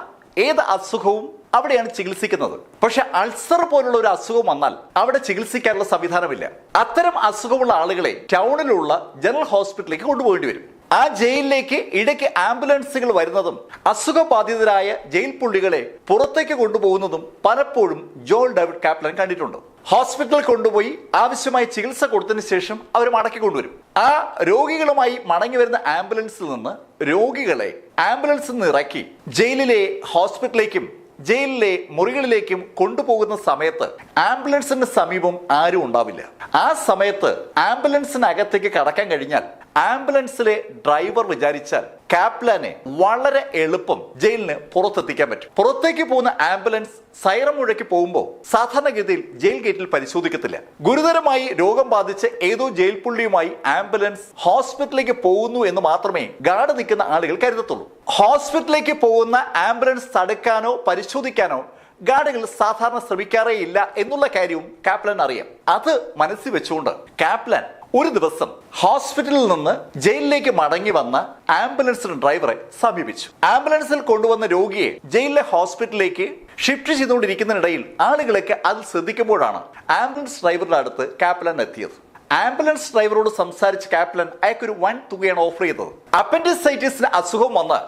ഏത് അസുഖവും അവിടെയാണ് ചികിത്സിക്കുന്നത്. പക്ഷെ അൾസർ പോലുള്ള ഒരു അസുഖം വന്നാൽ അവിടെ ചികിത്സിക്കാനുള്ള സംവിധാനമില്ല. അത്തരം അസുഖമുള്ള ആളുകളെ ടൗണിലുള്ള ജനറൽ ഹോസ്പിറ്റലിലേക്ക് കൊണ്ടുപോകേണ്ടി വരും. ആ ജയിലിലേക്ക് ഇടയ്ക്ക് ആംബുലൻസുകൾ വരുന്നതും അസുഖബാധിതരായ ജയിൽ പുള്ളികളെ പുറത്തേക്ക് കൊണ്ടുപോകുന്നതും പലപ്പോഴും ജോയൽ ഡേവിഡ് കാപ്ലാൻ കണ്ടിട്ടുണ്ട്. ഹോസ്പിറ്റലിൽ കൊണ്ടുപോയി ആവശ്യമായ ചികിത്സ കൊടുത്തതിന് ശേഷം അവർ മടക്കി കൊണ്ടുവരും. ആ രോഗികളുമായി മടങ്ങി വരുന്ന ആംബുലൻസിൽ നിന്ന് രോഗികളെ ആംബുലൻസിൽ നിന്ന് ഇറക്കി ജയിലിലെ ഹോസ്പിറ്റലിലേക്കും ജയിലിലെ മുറികളിലേക്കും കൊണ്ടുപോകുന്ന സമയത്ത് ആംബുലൻസിന് സമീപം ആരും ഉണ്ടാവില്ല. ആ സമയത്ത് ആംബുലൻസിനകത്തേക്ക് കടക്കാൻ കഴിഞ്ഞാൽ ആംബുലൻസിലെ ഡ്രൈവർ വിചാരിച്ചാൽ കാപ്ലാനെ വളരെ എളുപ്പം ജയിലിന് പുറത്തെത്തിക്കാൻ പറ്റും. പുറത്തേക്ക് പോകുന്ന ആംബുലൻസ് സൈറൻ മുഴക്കി പോകുമ്പോൾ സാധാരണഗതിയിൽ ജയിൽ ഗേറ്റിൽ പരിശോധിക്കത്തില്ല. ഗുരുതരമായി രോഗം ബാധിച്ച് ഏതോ ജയിൽ പുള്ളിയുമായി ആംബുലൻസ് ഹോസ്പിറ്റലിലേക്ക് പോകുന്നു എന്ന് മാത്രമേ ഗാർഡ് നിൽക്കുന്ന ആളുകൾ കരുതത്തുള്ളൂ. ഹോസ്പിറ്റലിലേക്ക് പോകുന്ന ആംബുലൻസ് തടുക്കാനോ പരിശോധിക്കാനോ ഗാർഡുകൾ സാധാരണ ശ്രമിക്കാറേ ഇല്ല എന്നുള്ള കാര്യവും കാപ്ലാൻ അറിയാം. അത് മനസ്സിൽ വെച്ചുകൊണ്ട് കാപ്ലാൻ ഒരു ദിവസം ഹോസ്പിറ്റലിൽ നിന്ന് ജയിലിലേക്ക് മടങ്ങി വന്ന ആംബുലൻസിന്റെ ഡ്രൈവറെ സമീപിച്ചു. ആംബുലൻസിൽ കൊണ്ടുവന്ന രോഗിയെ ജയിലിലെ ഹോസ്പിറ്റലിലേക്ക് ഷിഫ്റ്റ് ചെയ്തുകൊണ്ടിരിക്കുന്നതിനിടയിൽ ആളുകളൊക്കെ അത് ശ്രദ്ധിക്കുമ്പോഴാണ് ആംബുലൻസ് ഡ്രൈവറുടെ അടുത്ത് കാപ്ലാൻ എത്തിയത്. ആംബുലൻസ് ഡ്രൈവറോട് സംസാരിച്ച് കാപ്ലാൻ അയാൾക്കൊരു വൻ തുകയാണ് ഓഫർ ചെയ്തത്. അപ്പൻഡിസൈറ്റിസിന് അസുഖം വന്ന്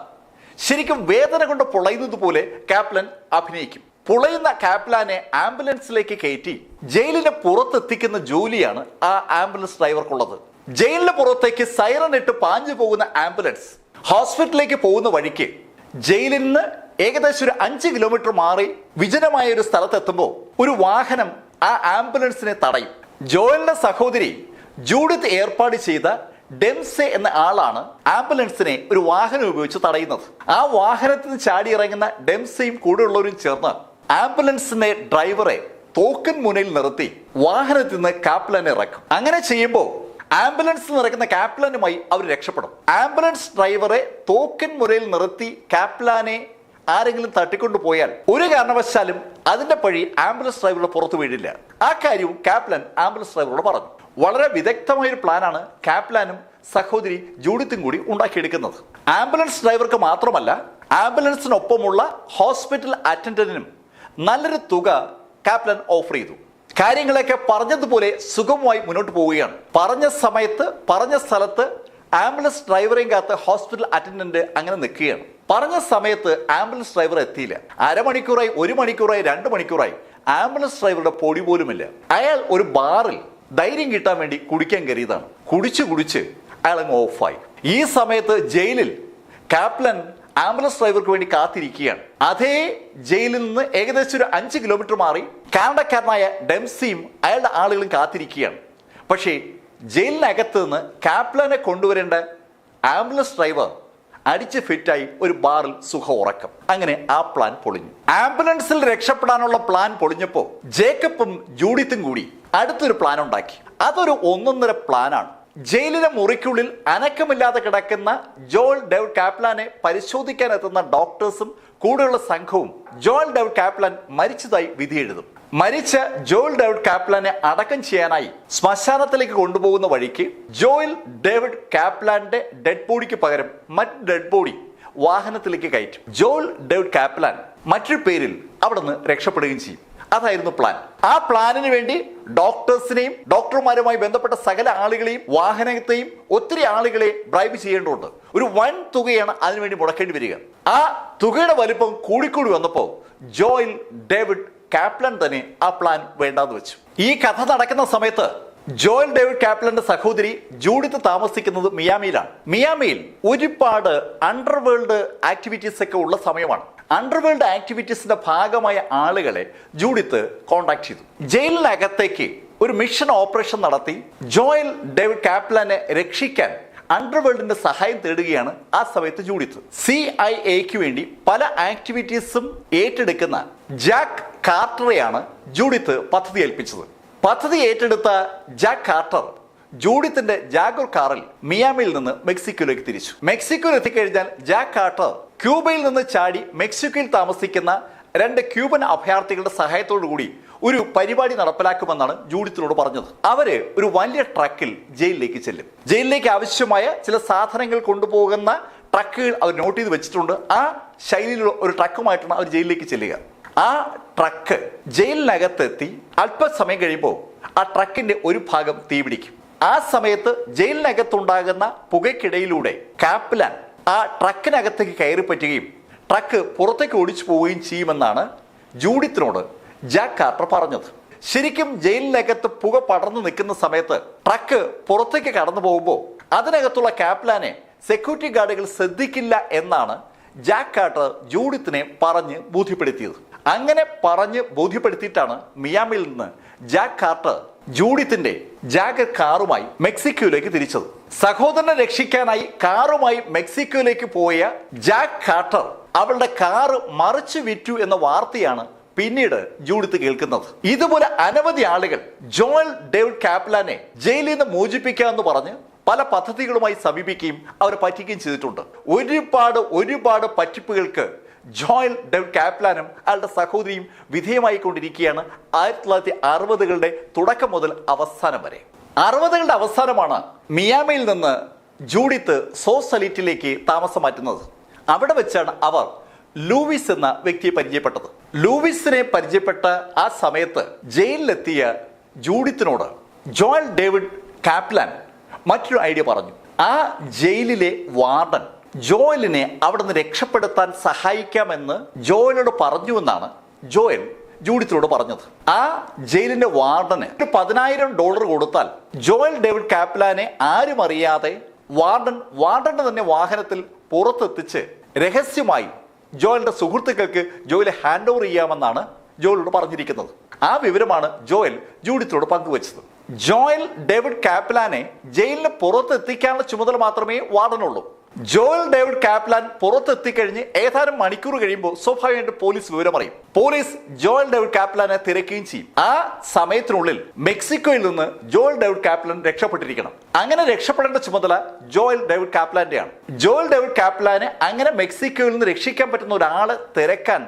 ശരിക്കും വേദന കൊണ്ട് പൊളയുന്നത് പോലെ കാപ്ലാൻ അഭിനയിക്കും. പൊളയുന്ന കാപ്ലാനെ ആംബുലൻസിലേക്ക് കയറ്റി ജയിലിന് പുറത്തെത്തിക്കുന്ന ജോലിയാണ് ആ ആംബുലൻസ് ഡ്രൈവർക്കുള്ളത്. ജയിലിന് പുറത്തേക്ക് സൈറൻ ഇട്ട് പാഞ്ഞു പോകുന്ന ആംബുലൻസ് ഹോസ്പിറ്റലിലേക്ക് പോകുന്ന വഴിക്ക് ജയിലിൽ നിന്ന് ഏകദേശം ഒരു 5 കിലോമീറ്റർ മാറി വിജനമായ ഒരു സ്ഥലത്തെത്തുമ്പോൾ ഒരു വാഹനം ആ ആംബുലൻസിനെ തടയും. ജോയലിന്റെ സഹോദരി ജൂഡിത്ത് ഏർപ്പാട് ചെയ്ത ഡെംസെ എന്ന ആളാണ് ആംബുലൻസിനെ ഒരു വാഹനം ഉപയോഗിച്ച് തടയുന്നത്. ആ വാഹനത്തിൽ നിന്ന് ചാടി ഇറങ്ങുന്ന ഡെംസയും കൂടെയുള്ളവരും ചേർന്ന് ആംബുലൻസിന്റെ ഡ്രൈവറെ തോക്കൻ മുനയിൽ നിർത്തി വാഹനത്തിൽ നിന്ന് കാപ്ലാനെ ഇറക്കും. അങ്ങനെ ചെയ്യുമ്പോൾ ആംബുലൻസിൽ നിറക്കുന്ന കാപ്ലാനുമായി അവർ രക്ഷപ്പെടും. ആംബുലൻസ് ഡ്രൈവറെ തോക്കൻ മുനയിൽ നിർത്തി കാപ്ലാനെ ആരെങ്കിലും തട്ടിക്കൊണ്ടു പോയാൽ ഒരു കാരണവശാലും അതിന്റെ പഴി ആംബുലൻസ് ഡ്രൈവറുടെ പുറത്തു വീഴില്ല. ആ കാര്യവും കാപ്ലാൻ ആംബുലൻസ് ഡ്രൈവറോട് പറഞ്ഞു. വളരെ വിദഗ്ധമായൊരു പ്ലാനാണ് കാപ്ലാനും സഹോദരി ജൂഡിത്തും കൂടി ഉണ്ടാക്കിയെടുക്കുന്നത്. ആംബുലൻസ് ഡ്രൈവർക്ക് മാത്രമല്ല, ആംബുലൻസിനൊപ്പമുള്ള ഹോസ്പിറ്റൽ അറ്റൻഡന്റിനും നല്ലൊരു തുക കാപ്ലാൻ ഓഫർ ചെയ്തു. കാര്യങ്ങളൊക്കെ പറഞ്ഞതുപോലെ സുഗമമായി മുന്നോട്ട് പോവുകയാണ്. പറഞ്ഞ സമയത്ത് പറഞ്ഞ സ്ഥലത്ത് ആംബുലൻസ് ഡ്രൈവറെയും കാത്ത് ഹോസ്പിറ്റൽ അറ്റൻഡന്റ് അങ്ങനെ നിൽക്കുകയാണ്. പറഞ്ഞ സമയത്ത് ആംബുലൻസ് ഡ്രൈവർ എത്തിയില്ല. അരമണിക്കൂറായി, 1 മണിക്കൂറായി, 2 മണിക്കൂറായി ആംബുലൻസ് ഡ്രൈവറുടെ പൊടി പോലുമില്ല. അയാൾ ഒരു ബാറിൽ ധൈര്യം കിട്ടാൻ വേണ്ടി കുടിക്കാൻ കയറിയതാണ്. കുടിച്ച് അയാൾ അങ്ങ് ഓഫായി. ഈ സമയത്ത് ജയിലിൽ കാപ്ലാൻ ആംബുലൻസ് ഡ്രൈവർക്ക് വേണ്ടി കാത്തിരിക്കുകയാണ്. അതേ ജയിലിൽ നിന്ന് ഏകദേശം ഒരു 5 കിലോമീറ്റർ മാറി കാനഡക്കാരനായ ഡെംസിയും അയാളുടെ ആളുകളും കാത്തിരിക്കുകയാണ്. പക്ഷേ ജയിലിനകത്ത് നിന്ന് കാപ്ലാനെ കൊണ്ടുവരേണ്ട ആംബുലൻസ് ഡ്രൈവർ അടിച്ച് ഫിറ്റായി ഒരു ബാറിൽ സുഖ ഉറക്കം. അങ്ങനെ ആ പ്ലാൻ പൊളിഞ്ഞു. ആംബുലൻസിൽ രക്ഷപ്പെടാനുള്ള പ്ലാൻ പൊളിഞ്ഞപ്പോൾ ജേക്കബും ജൂഡിത്തും കൂടി അടുത്തൊരു പ്ലാൻ ഉണ്ടാക്കി. അതൊരു 1.5 പ്ലാനാണ്. ജയിലിലെ മുറിക്കുള്ളിൽ അനക്കമില്ലാതെ കിടക്കുന്ന ജോൽ ഡേവിഡ് കാപ്ലാനെ പരിശോധിക്കാൻ എത്തുന്ന ഡോക്ടേഴ്സും കൂടെയുള്ള സംഘവും ജോൽ ഡേവിഡ് കാപ്ലാൻ മരിച്ചതായി വിധി എഴുതും. മരിച്ച ജോൽ ഡേവിഡ് കാപ്ലാനെ അടക്കം ചെയ്യാനായി ശ്മശാനത്തിലേക്ക് കൊണ്ടുപോകുന്ന വഴിക്ക് ജോൽ ഡേവിഡ് കാപ്ലാന്റെ ഡെഡ് ബോഡിക്ക് പകരം മറ്റ് ഡെഡ് ബോഡി വാഹനത്തിലേക്ക് കയറ്റും. ജോൽ ഡേവിഡ് കാപ്ലാൻ മറ്റൊരു പേരിൽ അവിടെ നിന്ന് രക്ഷപ്പെടുകയും ചെയ്യും. അതായിരുന്നു പ്ലാൻ. ആ പ്ലാനിന് വേണ്ടി ഡോക്ടേഴ്സിനെയും ഡോക്ടർമാരുമായി ബന്ധപ്പെട്ട സകല ആളുകളെയും വാഹനത്തെയും ഒത്തിരി ആളുകളെ ബ്രൈബ് ചെയ്യേണ്ടതുണ്ട്. ഒരു വൻ തുകയാണ് അതിനുവേണ്ടി മുടക്കേണ്ടി വരിക. ആ തുകയുടെ വലിപ്പം കൂടിക്കൂടി വന്നപ്പോൾ ജോയൽ ഡേവിഡ് കാപ്ലാൻ തന്നെ ആ പ്ലാൻ വേണ്ടാന്ന് വെച്ചു. ഈ കഥ നടക്കുന്ന സമയത്ത് ജോയൽ ഡേവിഡ് കാപ്ലാന്റെ സഹോദരി ജൂഡിത്ത് താമസിക്കുന്നത് മിയാമിയിലാണ്. മിയാമിയിൽ ഒരുപാട് അണ്ടർവേൾഡ് ആക്ടിവിറ്റീസ് ഒക്കെ ഉള്ള സമയമാണ്. അണ്ടർവേൾഡ് ആക്ടിവിറ്റീസിന്റെ ഭാഗമായ ആളുകളെ ജൂഡിത്ത് കോണ്ടാക്ട് ചെയ്തു. ജയിലിനകത്തേക്ക് ഒരു മിഷൻ ഓപ്പറേഷൻ നടത്തി ജോയൽ ഡേവിഡ് കാപ്ലാനെ രക്ഷിക്കാൻ അണ്ടർവേൾഡിന്റെ സഹായം തേടുകയാണ് ആ സമയത്ത് ജൂഡിത്ത്. CIA വേണ്ടി പല ആക്ടിവിറ്റീസും ഏറ്റെടുക്കുന്ന ജാക്ക് കാർട്ടറെയാണ് ജൂഡിത്ത് പദ്ധതി ഏൽപ്പിച്ചത്. പദ്ധതി ഏറ്റെടുത്ത ജാക്ക് കാർട്ടർ ജൂഡിത്തിന്റെ ജാഗുർ കാറിൽ മിയാമിയിൽ നിന്ന് മെക്സിക്കോയിലേക്ക് തിരിച്ചു. മെക്സിക്കോയിൽ എത്തിക്കഴിഞ്ഞാൽ ജാക്ക് കാർട്ടർ ക്യൂബയിൽ നിന്ന് ചാടി മെക്സിക്കോയിൽ താമസിക്കുന്ന 2 ക്യൂബൻ അഭയാർത്ഥികളുടെ സഹായത്തോടു കൂടി ഒരു പരിപാടി നടപ്പിലാക്കുമെന്നാണ് ജൂഡിത്തിനോട് പറഞ്ഞത്. അവര് ഒരു വലിയ ട്രക്കിൽ ജയിലിലേക്ക് ചെല്ലും. ജയിലിലേക്ക് ആവശ്യമായ ചില സാധനങ്ങൾ കൊണ്ടുപോകുന്ന ട്രക്കുകൾ അവർ നോട്ട് ചെയ്ത് വെച്ചിട്ടുണ്ട്. ആ ശൈലിയിലുള്ള ഒരു ട്രക്കുമായിട്ടാണ് അവർ ജയിലിലേക്ക് ചെല്ലുക. ആ ട്രക്ക് ജയിലിനകത്തെത്തി അല്പസമയം കഴിയുമ്പോൾ ആ ട്രക്കിന്റെ ഒരു ഭാഗം തീപിടിക്കും. ആ സമയത്ത് ജയിലിനകത്തുണ്ടാകുന്ന പുകയ്ക്കിടയിലൂടെ കാപ്ലാൻ ആ ട്രക്കിനകത്തേക്ക് കയറി പറ്റുകയും ട്രക്ക് പുറത്തേക്ക് ഓടിച്ചു പോവുകയും ചെയ്യുമെന്നാണ് ജൂഡിത്തിനോട് ജാക്ക് കാർട്ടർ പറഞ്ഞത്. ശരിക്കും ജയിലിനകത്ത് പുക പടർന്നു നിൽക്കുന്ന സമയത്ത് ട്രക്ക് പുറത്തേക്ക് കടന്നു പോകുമ്പോൾ അതിനകത്തുള്ള കാപ്ലാനെ സെക്യൂരിറ്റി ഗാർഡുകൾ ശ്രദ്ധിക്കില്ല എന്നാണ് ജാക്ക് കാർട്ടർ ജൂഡിത്തിനെ പറഞ്ഞ് ബോധ്യപ്പെടുത്തിയത്. അങ്ങനെ പറഞ്ഞ് ബോധ്യപ്പെടുത്തിയിട്ടാണ് മിയാമിയിൽ നിന്ന് ജാക്ക് കാർട്ടർ ജൂഡിത്തിന്റെ ജാഗർ കാറുമായി മെക്സിക്കോയിലേക്ക് തിരിച്ചത്. സഹോദരനെ രക്ഷിക്കാനായി കാറുമായി മെക്സിക്കോയിലേക്ക് പോയ ജാക്ക് കാർട്ടർ അവളുടെ കാറ് മറിച്ചു വിറ്റു എന്ന വാർത്തയാണ് പിന്നീട് ജൂഡിത്ത് കേൾക്കുന്നത്. ഇതുപോലെ അനവധി ആളുകൾ ജോയൽ ഡേവിഡ് കാപ്ലാനെ ജയിലിൽ നിന്ന് മോചിപ്പിക്കാമെന്ന് പറഞ്ഞ് പല പദ്ധതികളുമായി സമീപിക്കുകയും അവരെ പറ്റിക്കുകയും ചെയ്തിട്ടുണ്ട്. ഒരുപാട് പറ്റിപ്പുകൾക്ക് ജോയൽ ഡേവിഡ് കാപ്ലാനും അയാളുടെ സഹോദരിയും വിധേയമായിക്കൊണ്ടിരിക്കുകയാണ് 1960കളുടെ തുടക്കം മുതൽ അവസാനം വരെ. 60കളുടെ അവസാനമാണ് മിയാമിയിൽ നിന്ന് ജൂഡിത്ത് സോസലിറ്റിലേക്ക് താമസം മാറ്റുന്നത്. അവിടെ വെച്ചാണ് അവർ ലൂയിസ് എന്ന വ്യക്തിയെ പരിചയപ്പെട്ടത്. ലൂയിസിനെ പരിചയപ്പെട്ട ആ സമയത്ത് ജയിലിലെത്തിയ ജൂഡിത്തിനോട് ജോയൽ ഡേവിഡ് കാപ്ലാൻ മറ്റൊരു ഐഡിയ പറഞ്ഞു. ആ ജയിലിലെ വാർഡൻ ജോയലിനെ അവിടെ നിന്ന് രക്ഷപ്പെടുത്താൻ സഹായിക്കാമെന്ന് ജോയലിനോട് പറഞ്ഞുവെന്നാണ് ജോയൽ ജൂഡിത്തിനോട് പറഞ്ഞത്. ആ ജയിലിന്റെ വാർഡന് $10,000 കൊടുത്താൽ ജോയൽ ഡേവിഡ് കാപ്ലാനെ ആരും അറിയാതെ വാർഡന്റെ തന്നെ വാഹനത്തിൽ പുറത്തെത്തിച്ച് രഹസ്യമായി ജോയലിന്റെ സുഹൃത്തുക്കൾക്ക് ജോയലെ ഹാൻഡ് ഓവർ ചെയ്യാമെന്നാണ് ജോയലിനോട് പറഞ്ഞിരിക്കുന്നത്. ആ വിവരമാണ് ജോയൽ ജൂഡിത്തിനോട് പങ്കുവച്ചത്. ജോയൽ ഡേവിഡ് കാപ്ലാനെ ജയിലിന് പുറത്തെത്തിക്കാനുള്ള ചുമതല മാത്രമേ വാർഡനുള്ളൂ. ജോയൽ ഡേവിഡ് കാപ്ലാൻ പുറത്തെത്തിക്കഴിഞ്ഞ് ഏതാനും മണിക്കൂർ കഴിയുമ്പോൾ സ്വാഭാവികമായിട്ട് പോലീസ് വിവരം അറിയും. പോലീസ് ജോയൽ ഡേവിഡ് കാപ്ലാനെ തിരക്കുകയും ചെയ്യും. ആ സമയത്തിനുള്ളിൽ മെക്സിക്കോയിൽ നിന്ന് ജോയൽ ഡേവിഡ് കാപ്ലാൻ രക്ഷപ്പെട്ടിരിക്കണം. അങ്ങനെ രക്ഷപ്പെടേണ്ട ചുമതല ജോയൽ ഡേവിഡ് കാപ്ലാന്റെയാണ്. ജോയൽ ഡേവിഡ് കാപ്ലാനെ അങ്ങനെ മെക്സിക്കോയിൽ നിന്ന് രക്ഷിക്കാൻ പറ്റുന്ന ഒരാളെ തിരക്കാൻ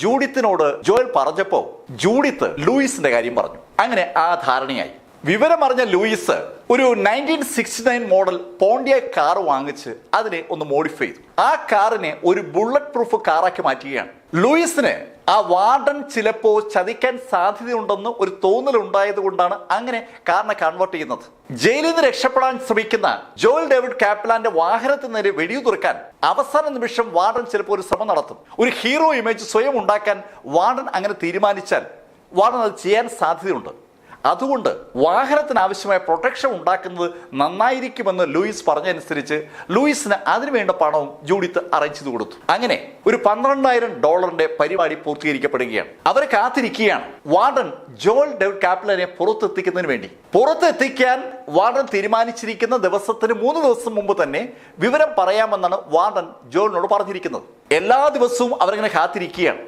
ജൂഡിത്തിനോട് ജോയൽ പറഞ്ഞപ്പോൾ ജൂഡിത്ത് ലൂയിസിന്റെ കാര്യം പറഞ്ഞു. അങ്ങനെ ആ ധാരണയായി. വിവരമറിഞ്ഞ ലൂയിസ് ഒരു 1969 മോഡൽ പോണ്ടിയാക് കാർ വാങ്ങിച്ച് അതിനെ ഒന്ന് മോഡിഫൈ ചെയ്തു. ആ കാറിനെ ഒരു ബുള്ളറ്റ് പ്രൂഫ് കാറാക്കി മാറ്റുകയാണ്. ലൂയിസിന് ആ വാർഡൻ ചിലപ്പോൾ ചതിക്കാൻ സാധ്യതയുണ്ടെന്ന് ഒരു തോന്നലുണ്ടായത് കൊണ്ടാണ് അങ്ങനെ കാറിനെ കൺവേർട്ട് ചെയ്യുന്നത്. ജയിലിൽ നിന്ന് രക്ഷപ്പെടാൻ ശ്രമിക്കുന്ന ജോയൽ ഡേവിഡ് കാപ്ലാന്റെ വാഹനത്തിന് നേരെ വെടിയുതിർക്കാൻ അവസാന നിമിഷം വാർഡൻ ചിലപ്പോൾ ഒരു ശ്രമം നടത്തും. ഒരു ഹീറോ ഇമേജ് സ്വയം ഉണ്ടാക്കാൻ വാർഡൻ അങ്ങനെ തീരുമാനിച്ചാൽ വാർഡൻ അത് ചെയ്യാൻ സാധ്യതയുണ്ട്. അതുകൊണ്ട് വാഹനത്തിന് ആവശ്യമായ പ്രൊട്ടക്ഷൻ ഉണ്ടാക്കുന്നത് നന്നായിരിക്കുമെന്ന് ലൂയിസ് പറഞ്ഞതനുസരിച്ച് ലൂയിസിന് അതിനുവേണ്ട പണവും ജൂഡിത്ത് അറേഞ്ച് ചെയ്ത് കൊടുത്തു. അങ്ങനെ ഒരു $12,000 പരിപാടി പൂർത്തീകരിക്കപ്പെടുകയാണ്. അവരെ കാത്തിരിക്കുകയാണ് വാർഡൻ ജോയൽ ഡേവിഡ് കാപ്ലാനെ പുറത്തെത്തിക്കുന്നതിന് വേണ്ടി. പുറത്തെത്തിക്കാൻ വാർഡൻ തീരുമാനിച്ചിരിക്കുന്ന ദിവസത്തിന് 3 ദിവസം മുമ്പ് തന്നെ വിവരം പറയാമെന്നാണ് വാർഡൻ ജോയലിനോട് പറഞ്ഞിരിക്കുന്നത്. എല്ലാ ദിവസവും അവരിങ്ങനെ കാത്തിരിക്കുകയാണ്.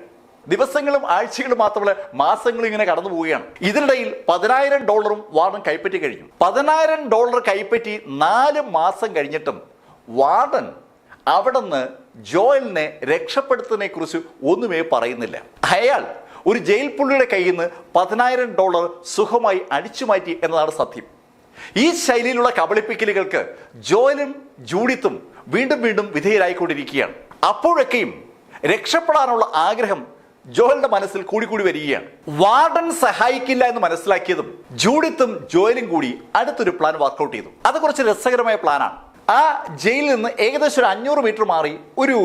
ദിവസങ്ങളും ആഴ്ചകളും മാത്രമല്ല മാസങ്ങളും ഇങ്ങനെ കടന്നു പോവുകയാണ്. ഇതിനിടയിൽ $10,000 വാർഡൻ കൈപ്പറ്റി കഴിഞ്ഞു. $10,000 കൈപ്പറ്റി 4 മാസം കഴിഞ്ഞിട്ടും വാർഡൻ അവിടെ നിന്ന് ജോയലിനെ രക്ഷപ്പെടുത്തുന്നതിനെ കുറിച്ച് ഒന്നുമേ പറയുന്നില്ല. അയാൾ ഒരു ജയിൽ പുള്ളിയുടെ കയ്യിൽ നിന്ന് $10,000 സുഖമായി അടിച്ചു മാറ്റി എന്നതാണ് സത്യം. ഈ ശൈലിയിലുള്ള കബളിപ്പിക്കലുകൾക്ക് ജോയലും ജൂഡിത്തും വീണ്ടും വിധേയരായിക്കൊണ്ടിരിക്കുകയാണ്. അപ്പോഴൊക്കെയും രക്ഷപ്പെടാനുള്ള ആഗ്രഹം ജോയലിന്റെ മനസ്സിൽ കൂടി വരികയാണ്. വാർഡൻ സഹായിക്കില്ല എന്ന് മനസ്സിലാക്കിയതും ജൂഡിത്തും ജോയലും കൂടി അടുത്തൊരു പ്ലാൻ വർക്കൗട്ട് ചെയ്തു. അത് കുറച്ച് രസകരമായ പ്ലാനാണ്. ആ ജയിലിൽ നിന്ന് ഏകദേശം ഒരു 500 മീറ്റർ മാറി ഒരു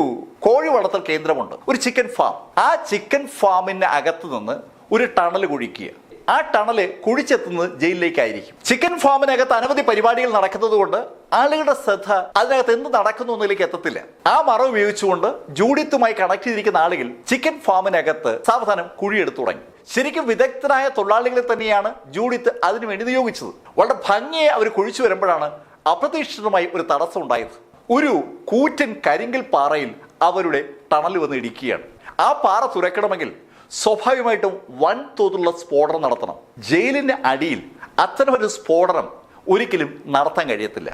കോഴി വളർത്തൽ കേന്ദ്രമുണ്ട്, ഒരു ചിക്കൻ ഫാം. ആ ചിക്കൻ ഫാമിന്റെ അകത്ത് നിന്ന് ഒരു ടണൽ കുഴിക്കുക. ആ ടണല് കുഴിച്ചെത്തുന്നത് ജയിലിലേക്കായിരിക്കും. ചിക്കൻ ഫാമിനകത്ത് അനവധി പരിപാടികൾ നടക്കുന്നത് കൊണ്ട് ആളുകളുടെ ശ്രദ്ധ അതിനകത്ത് എന്ത് നടക്കുന്നു എന്നതിലേക്ക് എത്തത്തില്ല. ആ മറവ് ഉപയോഗിച്ചുകൊണ്ട് ജൂഡിത്തുമായി കണക്ട് ചെയ്തിരിക്കുന്ന ആളുകൾ ചിക്കൻ ഫാമിനകത്ത് സാവധാനം കുഴിയെടുത്തു തുടങ്ങി. ശരിക്കും വിദഗ്ധരായ തൊഴിലാളികളെ തന്നെയാണ് ജൂഡിത്ത് അതിനുവേണ്ടി നിയോഗിച്ചത്. വളരെ ഭംഗിയെ അവർ കുഴിച്ചു വരുമ്പോഴാണ് അപ്രതീക്ഷിതമായി ഒരു തടസ്സം ഉണ്ടായത്. ഒരു കൂറ്റൻ കരിങ്കൽ പാറയിൽ അവരുടെ ടണൽ വന്ന് ഇടിക്കുകയാണ്. ആ പാറ തുറക്കണമെങ്കിൽ സ്വാഭാവികമായിട്ടും വൻതോതിലുള്ള സ്ഫോടനം നടത്തണം. ജയിലിന്റെ അടിയിൽ അത്തരമൊരു സ്ഫോടനം ഒരിക്കലും നടത്താൻ കഴിയത്തില്ല.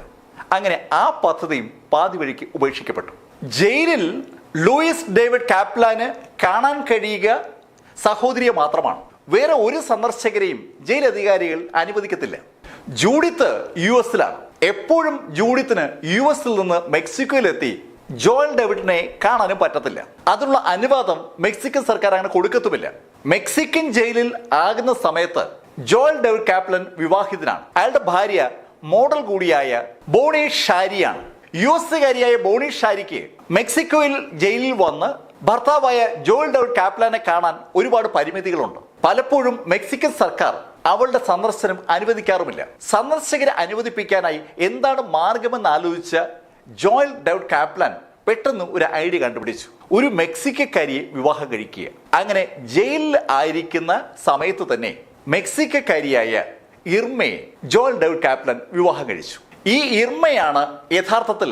അങ്ങനെ ആ പദ്ധതിയും പാതി വഴിക്ക് ഉപേക്ഷിക്കപ്പെട്ടു. ജയിലിൽ ലൂയിസ് ഡേവിഡ് കാപ്ലാന് കാണാൻ കഴിയുക സഹോദരിയെ മാത്രമാണ്. വേറെ ഒരു സന്ദർശകരെയും ജയിൽ അധികാരികൾ അനുവദിക്കത്തില്ല. ജൂഡിത്ത് US-ലാണ്. എപ്പോഴും ജൂഡിത്തിന് US-ൽ നിന്ന് മെക്സിക്കോയിലെത്തി ജോയൽ ഡേവിഡിനെ കാണാനും പറ്റത്തില്ല. അതിനുള്ള അനുവാദം മെക്സിക്കൻ സർക്കാർ അങ്ങനെ കൊടുക്കത്തുമില്ല. മെക്സിക്കൻ ജയിലിൽ ആകുന്ന സമയത്ത് ജോയൽ ഡേവിഡ് കാപ്ലൻ വിവാഹിതനാണ്. അയാളുടെ ഭാര്യ മോഡൽ കൂടിയായ ബോണി ഷാരിയാണ്. US-കാരിയായ ബോണി ഷാരിക്ക് മെക്സിക്കോയിൽ ജയിലിൽ വന്ന് ഭർത്താവായ ജോയൽ ഡേവിഡ് കാപ്ലാനെ കാണാൻ ഒരുപാട് പരിമിതികളുണ്ട്. പലപ്പോഴും മെക്സിക്കൻ സർക്കാർ അവളുടെ സന്ദർശനം അനുവദിക്കാറുമില്ല. സന്ദർശകരെ അനുവദിപ്പിക്കാനായി എന്താണ് മാർഗമെന്ന് ആലോചിച്ച ജോയൽ ഡേവിഡ് കാപ്ലാൻ പെട്ടെന്ന് ഒരു ഐഡിയ കണ്ടുപിടിച്ചു. ഒരു മെക്സിക്കക്കാരിയെ വിവാഹം കഴിക്കുക. അങ്ങനെ ജയിലിൽ ആയിരിക്കുന്ന സമയത്ത് തന്നെ മെക്സിക്കക്കാരിയായ ഇർമയെ ജോയൽ ഡേവിഡ് കാപ്ലൻ വിവാഹം കഴിച്ചു. ഈ ഇർമയാണ് യഥാർത്ഥത്തിൽ